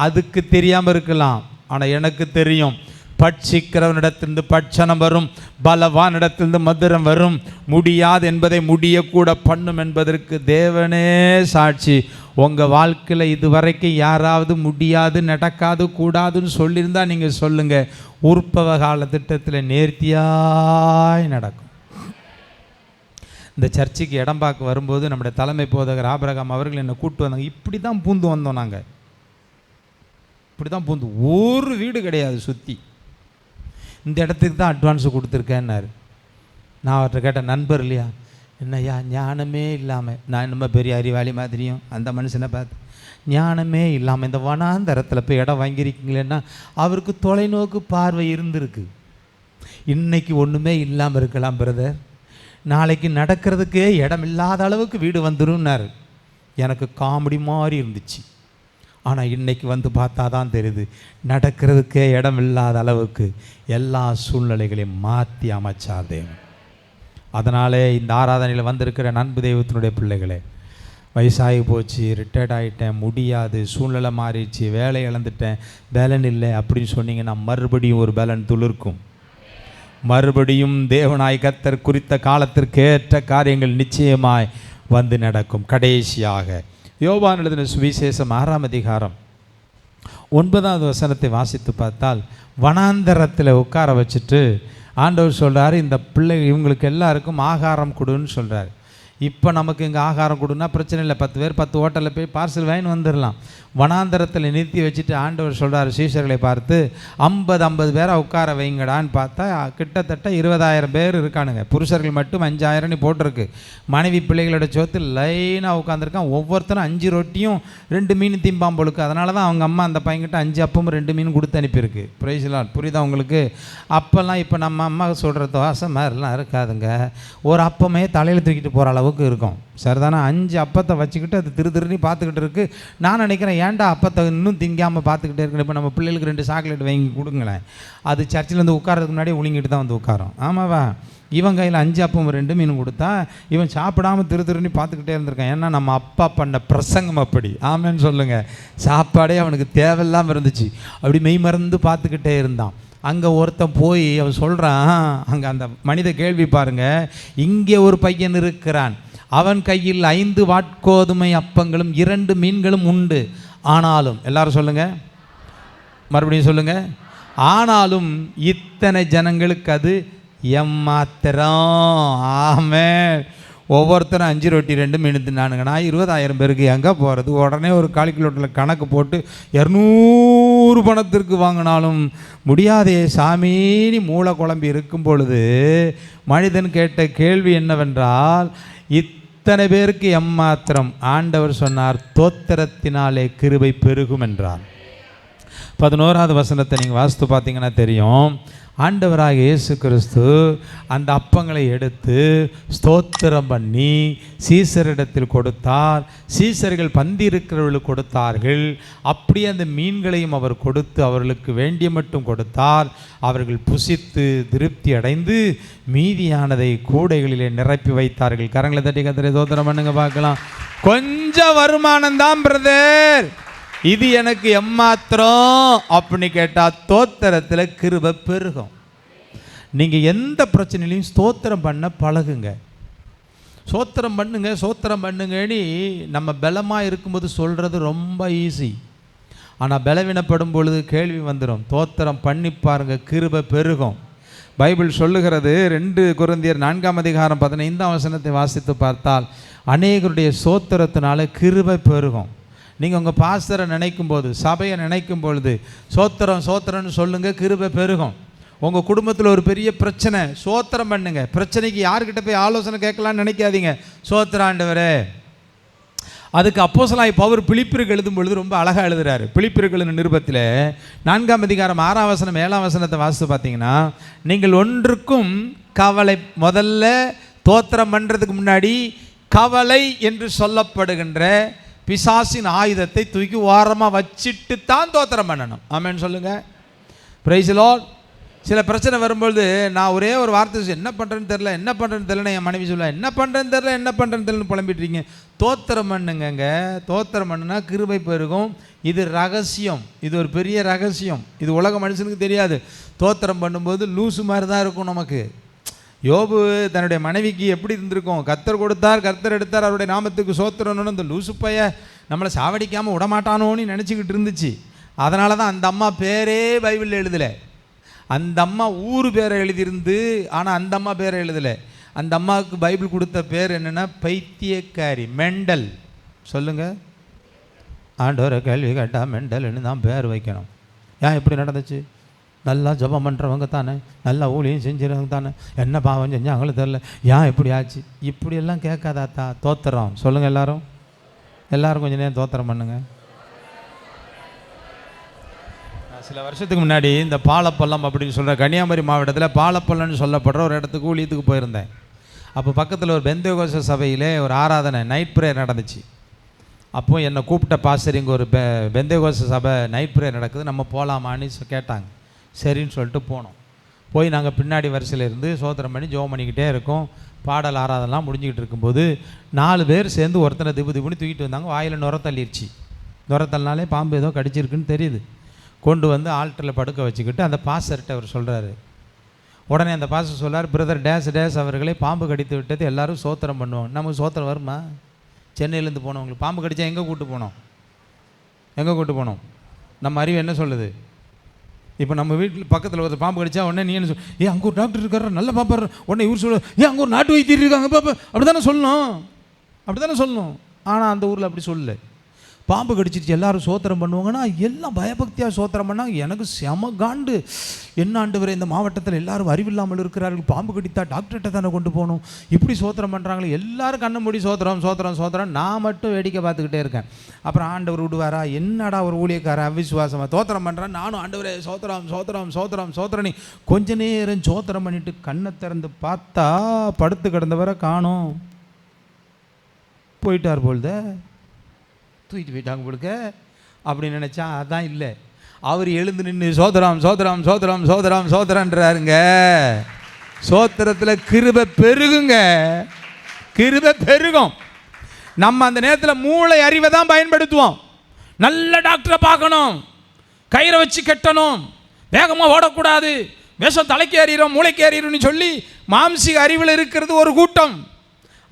அதுக்கு தெரியாமல் இருக்கலாம், ஆனால் எனக்கு தெரியும். பட்சிக்கிறவனிடத்திலிருந்து பட்சணம் வரும், பலவானிடத்திலிருந்து மதுரம் வரும், முடியாது என்பதை முடியக்கூட பண்ணும் என்பதற்கு தேவனே சாட்சி. உங்கள் வாழ்க்கையில் இதுவரைக்கும் யாராவது முடியாது, நடக்காது, கூடாதுன்னு சொல்லியிருந்தா நீங்கள் சொல்லுங்கள், உற்பவ கால திட்டத்தில் நேர்த்தியாய் நடக்கும். இந்த சர்ச்சுக்கு இடம் பார்க்க வரும்போது நம்முடைய தலைமை போதகர் ஆபிரகாம் அவர்கள் என்னை கூப்பிட்டு வந்தாங்க. இப்படி தான் பூந்து வந்தோம் நாங்கள், இப்படி தான் பூந்து, ஒரு வீடு கிடையாது சுற்றி, இந்த இடத்துக்கு தான் அட்வான்ஸு கொடுத்துருக்கேன்னாரு. நான் அவர்கிட்ட கேட்டேன், நண்பர் இல்லையா, என்னையா ஞானமே இல்லாமல், நான் இன்னும் பெரிய அறிவாளி மாதிரியும் அந்த மனுஷனை பார்த்து, ஞானமே இல்லாமல் இந்த வனாந்தரத்தில் போய் இடம் வாங்கியிருக்கீங்களேன்னா அவருக்கு தொலைநோக்கு பார்வை இருந்திருக்கு. இன்னைக்கு ஒன்றுமே இல்லாமல் இருக்கலாம் பிரதர், நாளைக்கு நடக்கிறதுக்கே இடம் இல்லாத அளவுக்கு வீடு வந்துரும்னாரு. எனக்கு காமெடி மாதிரி இருந்துச்சு. ஆனால் இன்றைக்கி வந்து பார்த்தா தான் தெரியுது, நடக்கிறதுக்கே இடம் இல்லாத அளவுக்கு எல்லா சூழ்நிலைகளையும் மாற்றி அமைச்சார் தேவன். அதனாலே இந்த ஆராதனையில் வந்திருக்கிற நண்பு தெய்வத்தினுடைய பிள்ளைகளே, வயசாகி போச்சு, ரிட்டையர்ட் ஆகிட்டேன், முடியாது, சூழ்நிலை மாறிடுச்சு, வேலை இழந்துட்டேன், பலன் இல்லை அப்படின்னு சொன்னீங்கன்னா மறுபடியும் ஒரு பலன் துளிர்க்கும். மறுபடியும் தேவனாய் கர்த்தர் குறித்த காலத்திற்கு ஏற்ற காரியங்கள் நிச்சயமாய் வந்து நடக்கும். கடைசியாக யோவான் எழுதின சுவிசேஷம் 6ஆம் அதிகாரம் 9வது வசனத்தை வாசித்து பார்த்தால், வனாந்தரத்தில் உட்கார வச்சுட்டு ஆண்டவர் சொல்கிறார், இந்த பிள்ளை இவங்களுக்கு எல்லாருக்கும் ஆகாரம் கொடுன்னு சொல்கிறார். இப்போ நமக்கு இங்கே ஆகாரம் கொடுன்னா பிரச்சனை இல்லை, 10 பேர் 10 ஹோட்டலில் போய் பார்சல் வாங்கி வந்துடலாம். வனாந்தரத்தில் நிறுத்தி வச்சுட்டு ஆண்டவர் சொல்கிறார் சீஷர்களை பார்த்து, 50 பேரை உட்கார வைங்கடான்னு பார்த்தா கிட்டத்தட்ட 20,000 பேர் இருக்கானுங்க. புருஷர்கள் மட்டும் 5,000 போட்டிருக்கு. மனைவி பிள்ளைகளோட சோத்து லைனாக உட்காந்துருக்கான். ஒவ்வொருத்தரும் 5 ரொட்டியும் 2 மீன் திம்பாம்பொழுக்கு. அதனால தான் அவங்க அம்மா அந்த பையன்கிட்ட 5 அப்பமும் 2 மீன் கொடுத்து அனுப்பியிருக்கு. பிரைஸ்லாட், புரியுதா உங்களுக்கு? அப்போல்லாம் இப்போ நம்ம அம்மா சொல்கிற தோசை மாதிரிலாம் இருக்காதுங்க. ஒரு அப்பமே தலையில் தூக்கிட்டு போகிற அளவுக்கு இருக்கும். சரிதானே? 5 அப்பத்தை வச்சுக்கிட்டு அது திருன்னு பார்த்துக்கிட்டு இருக்கு. நான் நினைக்கிறேன், ஏன்டா அப்பத்தை இன்னும் திங்காமல் பார்த்துக்கிட்டே இருக்கணும். இப்போ நம்ம பிள்ளைகளுக்கு 2 சாக்லேட் வாங்கி கொடுங்களேன், அது சர்ச்சில் வந்து உட்காரதுக்கு முன்னாடி ஒழுங்கிட்டு தான் வந்து உட்காரும். ஆமாவா? இவன் கையில் 5 அப்பம் 2 மீன் கொடுத்தா இவன் சாப்பிடாமல் திருன்னு பார்த்துக்கிட்டே இருந்திருக்கான். ஏன்னா நம்ம அப்பா பண்ண பிரசங்கம் அப்படி. ஆமேன்னு சொல்லுங்கள். சாப்பாடே அவனுக்கு தேவையில்லாமல் இருந்துச்சு. அப்படி மெய் மறந்து பார்த்துக்கிட்டே இருந்தான். அங்கே ஒருத்தன் போய் அவன் சொல்கிறான், அங்கே அந்த மனித கேள்வி பாருங்கள், இங்கே ஒரு பையன் இருக்கிறான், அவன் கையில் 5 வாட்கோதுமை அப்பங்களும் 2 மீன்களும் உண்டு. ஆனாலும், எல்லாரும் சொல்லுங்க, மறுபடியும் சொல்லுங்க, ஆனாலும் இத்தனை ஜனங்களுக்கு அது எம்மாத்திரம். ஆமென். ஒவ்வொருத்தரும் 5 ரொட்டி 2 மீன் தின்னானுங்கன்னா 20,000 பேருக்கு எங்கே போகிறது? உடனே ஒரு கால்குலேட்டரில் கணக்கு போட்டு 200 பணத்திற்கு வாங்கினாலும் முடியாதே சாமின்னு மூளை குழம்பி இருக்கும் பொழுது மனிதன் கேட்ட கேள்வி என்னவென்றால், இத்தனை பேருக்கு எம்மாத்திரம்? ஆண்டவர் சொன்னார், தோத்திரத்தினாலே கிருபை பெருகும் என்றார். 11வது வசனத்தை நீங்கள் வாசித்து பார்த்தீங்கன்னா தெரியும். ஆண்டவராக இயேசு கிறிஸ்து அந்த அப்பங்களை எடுத்து ஸ்தோத்திரம் பண்ணி சீசரிடத்தில் கொடுத்தார். சீசர்கள் பந்தி இருக்கிறவர்களுக்கு கொடுத்தார்கள். அப்படியே அந்த மீன்களையும் அவர் கொடுத்து அவர்களுக்கு வேண்டிய மட்டும் கொடுத்தார். அவர்கள் புசித்து திருப்தி அடைந்து மீதியானதை கூடைகளிலே நிரப்பி வைத்தார்கள். கரங்களை தட்டி கர்த்தரை ஸ்தோத்திரம் பண்ணுங்க பார்க்கலாம். கொஞ்சம் வருமானம்தான் பிரதர், இது எனக்கு எம்மாத்திரம் அப்படின்னு கேட்டால் தோத்திரத்தில் கிருபை பெருகும். நீங்கள் எந்த பிரச்சனையிலையும் ஸ்தோத்திரம் பண்ண பழகுங்க. சோத்திரம் பண்ணுங்க, சோத்திரம் பண்ணுங்கன்னு நம்ம பலமாக இருக்கும்போது சொல்கிறது ரொம்ப ஈஸி. ஆனால் பலவீனப்படும் பொழுது கேள்வி வந்துடும். தோத்திரம் பண்ணி பாருங்க, கிருபை பெருகும். பைபிள் சொல்லுகிறது, 2 கொரிந்தியர் 4ஆம் அதிகாரம் 15ஆம் வசனத்தை வாசித்து பார்த்தால், அநேகருடைய சோத்திரத்தினால கிருபை பெருகும். நீங்கள் உங்கள் பாஸ்டரை நினைக்கும் போது, சபையை நினைக்கும் பொழுது சோத்திரம் சோத்திரம்னு சொல்லுங்கள், கிருபை பெருகும். உங்கள் குடும்பத்தில் ஒரு பெரிய பிரச்சனை, சோத்திரம் பண்ணுங்க. பிரச்சனைக்கு யார்கிட்ட போய் ஆலோசனை கேட்கலான்னு நினைக்காதீங்க, சோத்திரம் ஆண்டவரே. அதுக்கு அப்போஸ்தலனாகிய பவுல் பிலிப்பியருக்கு எழுதும் பொழுது ரொம்ப அழகாக எழுதுறாரு. பிலிப்பியர்கள் நிருபத்தில் 4ஆம் அதிகாரம் 6ஆம் வசனம் 7ஆம் வசனத்தை வாசித்து பார்த்தீங்கன்னா, நீங்கள் ஒன்றுக்கும் கவலை, முதல்ல தோத்திரம் பண்ணுறதுக்கு முன்னாடி கவலை என்று சொல்லப்படுகின்ற பிசாசின் ஆயுதத்தை தூக்கி ஓரமாக வச்சுட்டு தான் தோத்திரம் பண்ணணும். ஆமென் சொல்லுங்கள். Praise the Lord. சில பிரச்சனை வரும்பொழுது நான் ஒரே ஒரு வார்த்தை என்ன பண்ணுறேன்னு தெரில, என்ன பண்ணுறேன்னு தெரில, என் மனைவி சொல்ல என்ன பண்ணுறேன்னு தெரில, என்ன பண்ணுறேன்னு தெரிலன்னு புலம்பிட்டுருக்கீங்க. தோத்திரம் பண்ணுங்க. தோத்திரம் பண்ணுனா கிருபை பெருகும். இது ரகசியம், இது ஒரு பெரிய ரகசியம். இது உலக மனுஷனுக்கு தெரியாது. தோத்திரம் பண்ணும்போது லூசு மாதிரி தான் இருக்கும் நமக்கு. யோபு தன்னுடைய மனைவிக்கு எப்படி இருந்திருக்கும்? கர்த்தர் கொடுத்தார், கர்த்தர் எடுத்தார், அவருடைய நாமத்துக்கு சோத்திரம்னு அந்த லூசு பைய நம்மளை சாவடிக்காமல் விடமாட்டானோன்னு நினச்சிக்கிட்டு இருந்துச்சு. அதனால தான் அந்த அம்மா பேரே பைபிளில் எழுதலை. அந்த அம்மா ஊர் பேரை எழுதியிருந்து, ஆனால் அந்த அம்மா பேரை எழுதலை. அந்த அம்மாவுக்கு பைபிள் கொடுத்த பேர் என்னென்னா பைத்தியக்காரி, மெண்டல். சொல்லுங்கள். ஆண்டவரை கேள்வி கேட்டால் மெண்டல்னு தான் பேர் வைக்கணும். ஏன் எப்படி நடந்துச்சு? நல்லா ஜபம் பண்ணுறவங்க தானே, நல்லா ஊழியம் செஞ்சுறவங்க தானே, என்ன பாவம் செஞ்சாங்களும் தெரில, ஏன் இப்படி ஆச்சு? இப்படியெல்லாம் கேட்காதாத்தா. தோத்திரம் சொல்லுங்கள். எல்லாரும் கொஞ்சம் நேரம் தோத்திரம் பண்ணுங்க. சில வருஷத்துக்கு முன்னாடி இந்த பாலப்பள்ளம் அப்படின்னு சொல்கிற கன்னியாகுமரி மாவட்டத்தில் பாலப்பள்ளம்னு சொல்லப்படுற ஒரு இடத்துக்கு ஊழியத்துக்கு போயிருந்தேன். அப்போ பக்கத்தில் ஒரு பெந்தேகோஸ்தே சபையிலே ஒரு ஆராதனை, நைட் ப்ரேயர் நடந்துச்சு. அப்போது என்னை கூப்பிட்ட பாஸ்டர், இங்கே ஒரு பெந்தேகோஸ்தே சபை நைட் ப்ரேயர் நடக்குது, நம்ம போகலாமான்னு கேட்டாங்க. சரின்னு சொல்லிட்டு போனோம். போய் நாங்கள் பின்னாடி வரிசையில் இருந்து சோத்திரம் பண்ணி ஜெபம் பண்ணிக்கிட்டே இருக்கோம். பாடல் ஆராதெல்லாம் முடிஞ்சிக்கிட்டு இருக்கும்போது 4 பேர் சேர்ந்து ஒருத்தனை திபுன்னு தூக்கிட்டு வந்தாங்க. வாயில் நுர தள்ளிடுச்சு. நுர தள்ளினாலே பாம்பு ஏதோ கடிச்சிருக்குன்னு தெரியுது. கொண்டு வந்து ஆல்டரில் படுக்க வச்சுக்கிட்டு அந்த பாஸ்டர்கிட்ட அவர் சொல்கிறாரு. உடனே அந்த பாஸ்டர் சொல்கிறார், பிரதர் டேஸ் அவர்களே, பாம்பு கடித்து விட்டது, எல்லோரும் சோத்திரம் பண்ணுவோம். நமக்கு சோத்திரம் வருமா? சென்னையிலேருந்து போனவங்களுக்கு பாம்பு கடித்தா எங்கே கூப்பிட்டு போனோம்? நம்ம அறிவு என்ன சொல்லுது? இப்போ நம்ம வீட்டில் பக்கத்தில் ஒரு பாம்பு கடிச்சா உடனே நீ என்ன சொல், அங்கே ஒரு டாக்டர் இருக்காரு, நல்ல பாப்பாரு. உடனே இவர் சொல்ல, அங்கே ஒரு நாட்டு வைத்தியர் இருக்காங்க பாப்பா, அப்படி தானே சொல்லணும். ஆனால் அந்த ஊரில் அப்படி சொல்லலை. பாம்பு கடிச்சிருச்சு, எல்லாரும் சோத்திரம் பண்ணுவாங்கன்னா எல்லாம் பயபக்தியாக சோத்திரம் பண்ணாங்க. எனக்கு செம காண்டு. என்ன ஆண்டவரே, இந்த மாவட்டத்தில் எல்லாரும் அறிவில்லாமல் இருக்கிறார்கள், பாம்பு கடித்தா டாக்டர்கிட்ட தானே கொண்டு போகணும், இப்படி சோத்திரம் பண்ணுறாங்களே. எல்லாரும் கண்ணை மூடி சோத்திரம். நான் மட்டும் வேடிக்கை பார்த்துக்கிட்டே இருக்கேன். அப்புறம் ஆண்டவர் விடுவாரா? என்னடா ஒரு ஊழியக்காரன் அவிசுவாசமாக தோத்திரம் பண்ணுறான். நானும் ஆண்டவரே சோத்திரம் கொஞ்ச நேரம் சோத்திரம் பண்ணிட்டு கண்ணை திறந்து பார்த்தா படுத்து கிடந்தவரை காணோம். போயிட்டார் போல்த, தூக்கிட்டு போயிட்டாங்க கொடுக்க அப்படின்னு நினச்சா. அதான் இல்லை, அவர் எழுந்து நின்று சோத்திரன்றாருங்க. சோத்திரத்தில் கிருபை பெருகும். நம்ம அந்த நேரத்தில் மூளை அறிவை தான் பயன்படுத்துவோம். நல்ல டாக்டரை பார்க்கணும், கயிறை வச்சு கட்டணும், வேகமாக ஓடக்கூடாது, விஷம் தலைக்கு ஏறிடும், மூளைக்கு ஏறிடும்னு சொல்லி மாம்சிக அறிவில் இருக்கிறது ஒரு கூட்டம்.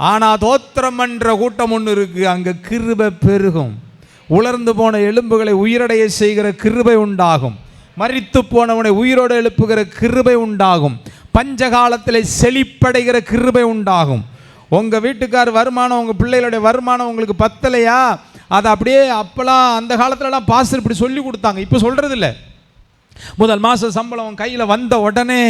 ஆனால் தோத்திரம் என்ற கூட்டம் ஒன்று இருக்குது. அங்கே கிருபை பெருகும். உலர்ந்து போன எலும்புகளை உயிரடைய செய்கிற கிருபை உண்டாகும். மரித்து போனவனை உயிரோடு எழுப்புகிற கிருபை உண்டாகும். பஞ்சகாலத்தில் செழிப்படைகிற கிருபை உண்டாகும். உங்கள் வீட்டுக்கார் வருமானம், உங்கள் பிள்ளைகளுடைய வருமானம் உங்களுக்கு பத்தலையா? அதை அப்படியே அப்போலாம் அந்த காலத்துலலாம் பாஸ்டர் இப்படி சொல்லி கொடுத்தாங்க, இப்போ சொல்கிறது இல்லை. முதல் மாத சம்பளம் கையில் வந்த உடனே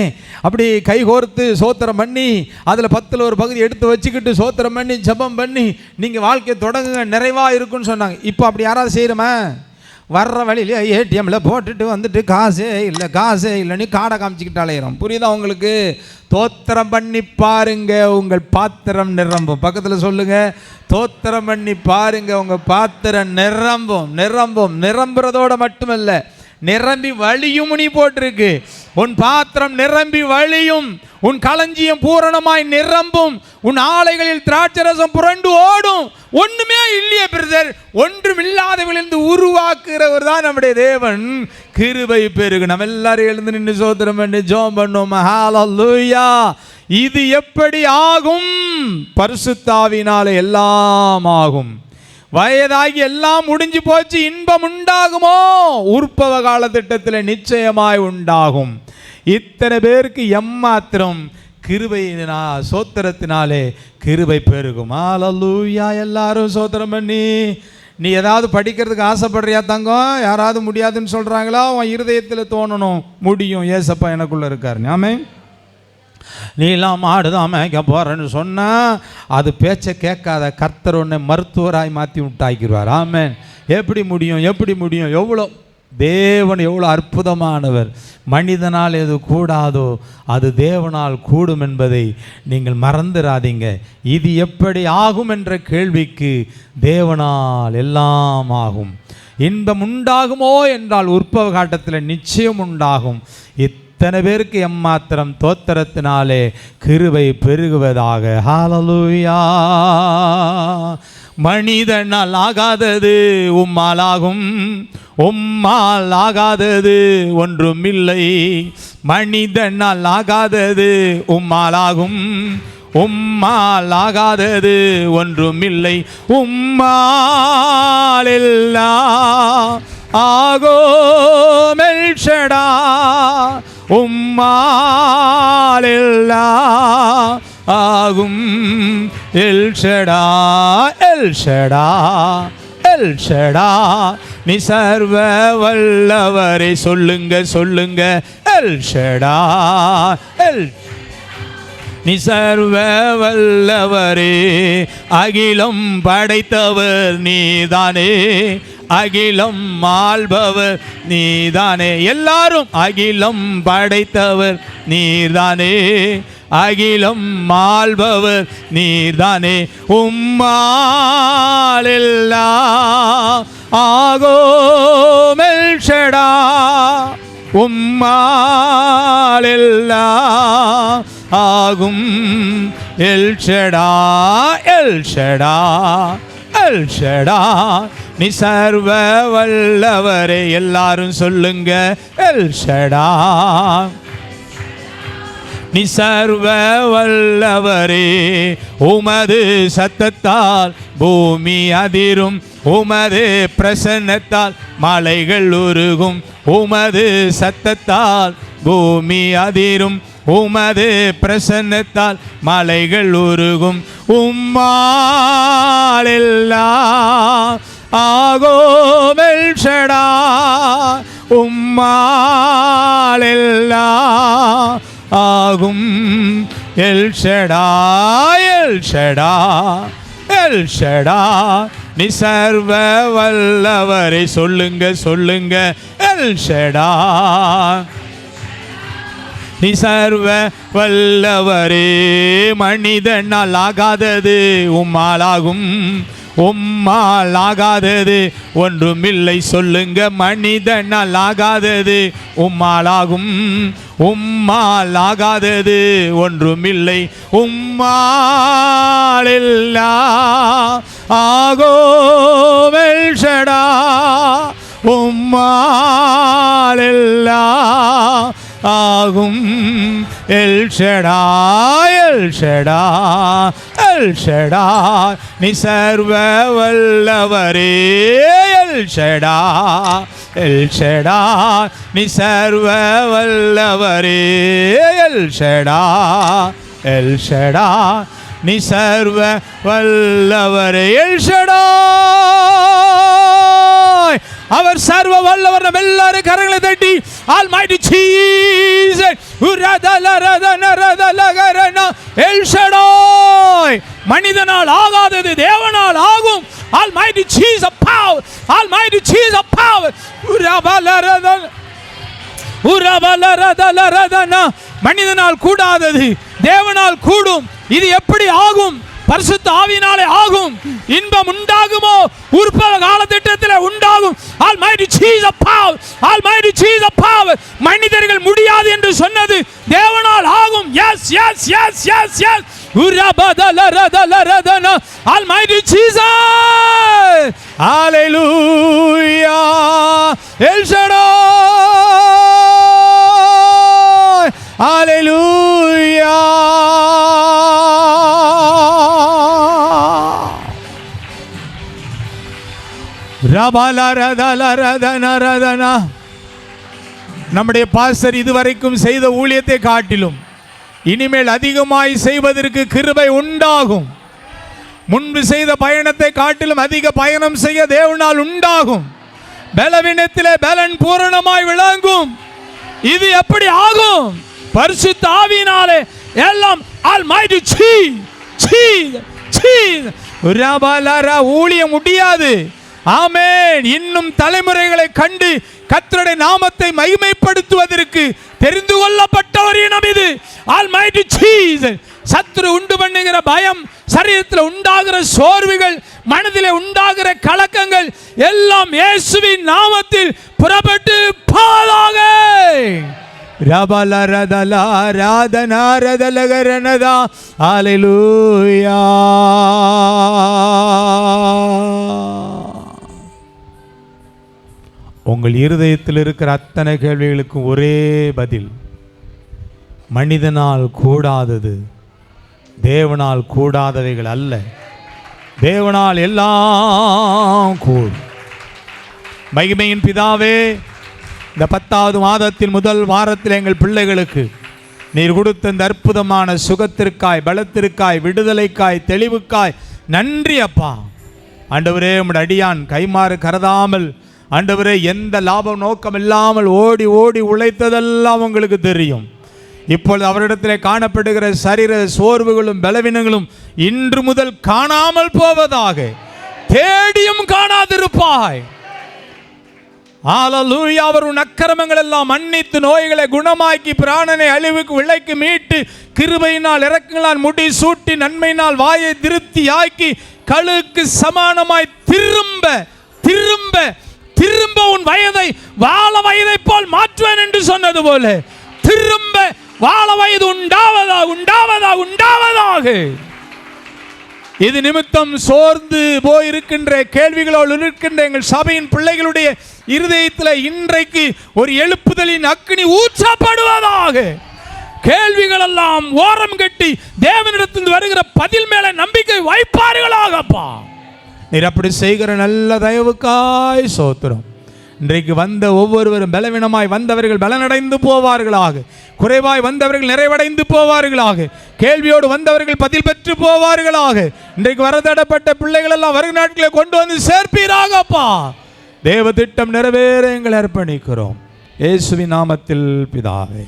அப்படி கை கோர்த்து சோத்திரம் பண்ணி அதில் 10ல் ஒரு பகுதி எடுத்து வச்சுக்கிட்டு சோத்திரம் பண்ணி ஜெபம் பண்ணி நீங்கள் வாழ்க்கையை தொடங்குங்க, நிறைவாக இருக்குன்னு சொன்னாங்க. இப்போ அப்படி யாராவது செய்கிறோமா? வர்ற வழியிலே ஏடிஎம்மில் போட்டுட்டு வந்துட்டு காசே இல்லைன்னு காடை காமிச்சிக்கிட்டு அலையிறோம். புரியுதா உங்களுக்கு? தோத்திரம் பண்ணி பாருங்க, உங்கள் பாத்திரம் நிரம்பும். பக்கத்தில் சொல்லுங்க, தோத்திரம் பண்ணி பாருங்க, உங்கள் பாத்திரம் நிரம்புறதோட மட்டுமல்ல, நிரம்பி வழியும். நீ போட்டிருக்கு, உன் பாத்திரம் நிரம்பி வழியும், உன் களஞ்சியம் பூரணமாய் நிரம்பும், உன் ஆலைகளில் திராட்சரசம் புரண்டு ஓடும். ஒண்ணுமே இல்லையே பிரதர், ஒன்றுமில்லாதவளிலிருந்து உருவாக்குறவர் தான் நம்முடைய தேவன். கிருபை பெருகு. நம்ம எல்லாரும் எழுந்து நின்று சோத்திரம் பண்ணி ஜெபம் பண்ணுவோம். ஹல்லேலூயா. இது எப்படி ஆகும்? பரிசுத்தாவினாலே எல்லாம் ஆகும். வயதாகி எல்லாம் முடிஞ்சு போச்சு, இன்பம் உண்டாகுமோ? உற்பவ கால திட்டத்தில் நிச்சயமாய் உண்டாகும். இத்தனை பேருக்கு எம்மாத்திரம் கிருபையினா சோத்திரத்தினாலே கிருபை பெருகும். ஹல்லேலூயா. எல்லாரும் சோத்திரம் பண்ணி. நீ ஏதாவது படிக்கிறதுக்கு ஆசைப்படுறியா தங்கம்? யாராவது முடியாதுன்னு சொல்கிறாங்களா? உன் இருதயத்தில் தோணணும், முடியும், ஏசப்பா எனக்குள்ளே இருக்கார். ஆமென். நீலாம் மாடுதான் மேய்க்க போகிறேன்னு சொன்னால் அது பேச்சை கேட்காத கர்த்தர் ஒன்றை மருத்துவராய் மாற்றி விட்டாக்கிடுவார். ஆமென். எப்படி முடியும்? எவ்வளோ தேவன் எவ்வளோ அற்புதமானவர். மனிதனால் எது கூடாதோ அது தேவனால் கூடும் என்பதை நீங்கள் மறந்துடாதீங்க. இது எப்படி ஆகும் என்ற கேள்விக்கு தேவனால் எல்லாம் ஆகும். இன்பம் உண்டாகுமோ என்றால் உற்பவ காட்டத்தில் நிச்சயம் உண்டாகும். இத்தனை பேருக்கு எம்மாத்திரம் தோத்திரத்தினாலே கிருபை பெருகுவதாக. ஹல்லேலூயா. மனிதனால் ஆகாதது உம்மால் ஆகும், உம்மால் ஆகாதது ஒன்றுமில்லை. மனிதனால் ஆகாதது உம்மால் ஆகும், உம்மால் ஆகாதது ஒன்றுமில்லை. உம்மால் எல்லாம் ஆகும். எல் ஷடாய். உம்மால் எல்லாம் ஆகும். எல் ஷடாய். நீ சர்வ வல்லவரை சொல்லுங்க. எல் ஷடாய். நீ சர்வ வல்லவரே, அகிலம் படைத்தவர் நீதானே, அகிலம் ஆள்பவர் நீதானே. எல்லாரும் அகிலம் படைத்தவர் நீர்தானே, அகிலம் ஆள்பவர் நீர்தானே. உம்மால் எல்லாம் ஆகும். எல் ஷடாய். உம்மால் எல்லாம் ஆகும். எல் ஷடாய். நீ சர்வ வல்லவரே. எல்லாரும் சொல்லுங்க, எல் ஷடாய். நீ சர்வ வல்லவரே, உமது சத்தத்தால் பூமி அதிரும், உமது பிரசன்னத்தால் மலைகள் உருகும். உமது சத்தத்தால் பூமி அதிரும், உமது பிரசன்னத்தால் மலைகள் உருகும். உம்மால் எல்லாம் ஆகும். எல் ஷடாய். உம்மால் எல்லாம் ஆகும். எல் ஷடாய். நீ சர்வ வல்லவரை சொல்லுங்க. எல் ஷடாய். நீ சர்வ வல்லவரே, மனிதனால் ஆகாதது உம்மால் ஆகும், உம்மால் ஆகாதது ஒன்றுமில்லை. சொல்லுங்க, மனிதனால் ஆகாதது உம்மால் ஆகும், உம்மால் ஆகாதது ஒன்றுமில்லை. உம்மால் எல்லாம் ஆகும். எல் ஷடாய். உம்மால் எல்லாம் ஆகும். எல் ஷடாய். நீ சர்வ வல்லவரே. எல் ஷடாய். நீ சர்வ வல்லவரே. எல் ஷடாய். நீ சர்வ வல்லவரே. எல் ஷடாய், அவர் சர்வ வல்லவர். நம்ம எல்லாரும் கரங்களை தட்டி ஆல்மைட்டி ஜீசஸ் எல் ஷடாய். மனிதனால் ஆகாதது தேவனால் ஆகும். Almighty Jesus power, almighty Jesus power. மனிதனால் கூடாதது தேவனால் கூடும். இது எப்படி ஆகும்? பரிசுத்த ஆவியினாலே ஆகும். இன்பம் உண்டாகுமோ? உற்பவ காலத்திட்டத்தில் உண்டாகும். Almighty Jesus power, almighty Jesus power. மனிதர்கள் முடியாது என்று சொன்னது தேவனால் ஆகும். Yes yes yes yes yes. உரபதலரதலரதன almighty Jesus. Hallelujah. El Shaddai. Hallelujah. ரபலரதலரதனரதன. நம்முடைய பாஸ்டர் இதுவரைக்கும் செய்த ஊழியத்தை காட்டிலும் இனிமேல் அதிகமாய் செய்வதற்கு கிருபை உண்டாகும். முன்பு செய்த பயணத்தை காட்டிலும் அதிக பயணம் செய்ய தேவனால் உண்டாகும். பலவீனத்திலே பலன் பூரணமாய் விளங்கும். இது எப்படி ஆகும்? பரிசுத்த ஆவியினாலே எல்லாம். Almighty Jesus. ஊழியம் முடியாது. ஆமென். இன்னும் தலைமுறைகளை கண்டு கர்த்தருடைய நாமத்தை மகிமைப்படுத்துவதற்கு தெரிந்து கொள்ளப்பட்டவர் இனம் இது. Almighty Jesus. சத்துரு உண்டு பண்ணுகிற பயம், சரீரத்தில் உண்டாகிற சோர்வுகள், மனதிலே உண்டாகிற கலக்கங்கள் எல்லாம் இயேசுவின் நாமத்தில் புறப்பட்டு போவதாக. ரபலரதலா ராதனாரதலகரனதா. ஹalleluya. உங்கள் இருதயத்தில் இருக்கிற அத்தனை கேள்விகளுக்கும் ஒரே பதில். மனிதனால் கூடாதது தேவனால் கூடாதவைகள் அல்ல. தேவனால் எல்லாம் கூடும். மகிமையின் பிதாவே, இந்த 10வது மாதத்தின் முதல் வாரத்தில் எங்கள் பிள்ளைகளுக்கு நீர் கொடுத்த இந்த அற்புதமான சுகத்திற்காய், பலத்திற்காய், விடுதலைக்காய், தெளிவுக்காய் நன்றி அப்பா. ஆண்டவரே, உம்முடைய அடியான் கைமாறு கருதாமல், ஆண்டவரே, எந்த லாபம் நோக்கம் இல்லாமல் ஓடி ஓடி உழைத்ததெல்லாம் உங்களுக்கு தெரியும். இப்பொழுது அவரிடத்தில் காணப்படுகிற சரீர சோர்வுகளும் பலவீனங்களும் இன்று முதல் காணாமல் போவதாக. தேடியும் காணாதிருப்பாய். ஹalleluya. அவர் உன் அக்கிரமங்கள் எல்லாம் மன்னித்து நோய்களை குணமாக்கி பிராணனை அழிவுக்கு விலைக்கு மீட்டு கிருபையினால் இரக்கங்களால் முடி சூட்டி நன்மையினால் வாயை திருப்தியாக்கி கழுக்கு சமானமாய் திரும்ப திரும்ப திரும்ப உன் வயதை வாழ வயதை போல் மாற்றுவேன் என்று சொன்னது போல திரும்ப வாழ வயது உண்டாவதாக உண்டாவதாக உண்டாவதாக. இது நிமித்தம் சோர்ந்து போயிருக்கின்ற கேள்விகளோடு இருக்கின்ற எங்கள் சபையின் பிள்ளைகளுடைய இருதயத்தில் இன்றைக்கு ஒரு எழுப்புதலின் அக்கினி ஊற்றப்படுவதாக. கேள்விகள் எல்லாம் ஓரம் கட்டி தேவனிடத்தில் வருகிற பதில் மேல நம்பிக்கை வைப்பார்களாகப்பா. நீர் அப்படி செய்கிற நல்ல தயவுக்காய் சோத்திரம். இன்றைக்கு வந்த ஒவ்வொருவரும் பலவீனமாய் வந்தவர்கள் பலனடைந்து போவார்களாக. குறைவாய் வந்தவர்கள் நிறைவடைந்து போவார்களாக. கேள்வியோடு வந்தவர்கள் பதில் பெற்று போவார்களாக. இன்றைக்கு வரதடப்பட்ட பிள்ளைகள் எல்லாம் வரும் நாட்களை கொண்டு வந்து சேர்ப்பீராகப்பா. தேவ திட்டம் நிறைவேற எங்களை அர்ப்பணிக்கிறோம். இயேசுவின் நாமத்தில் பிதாவே.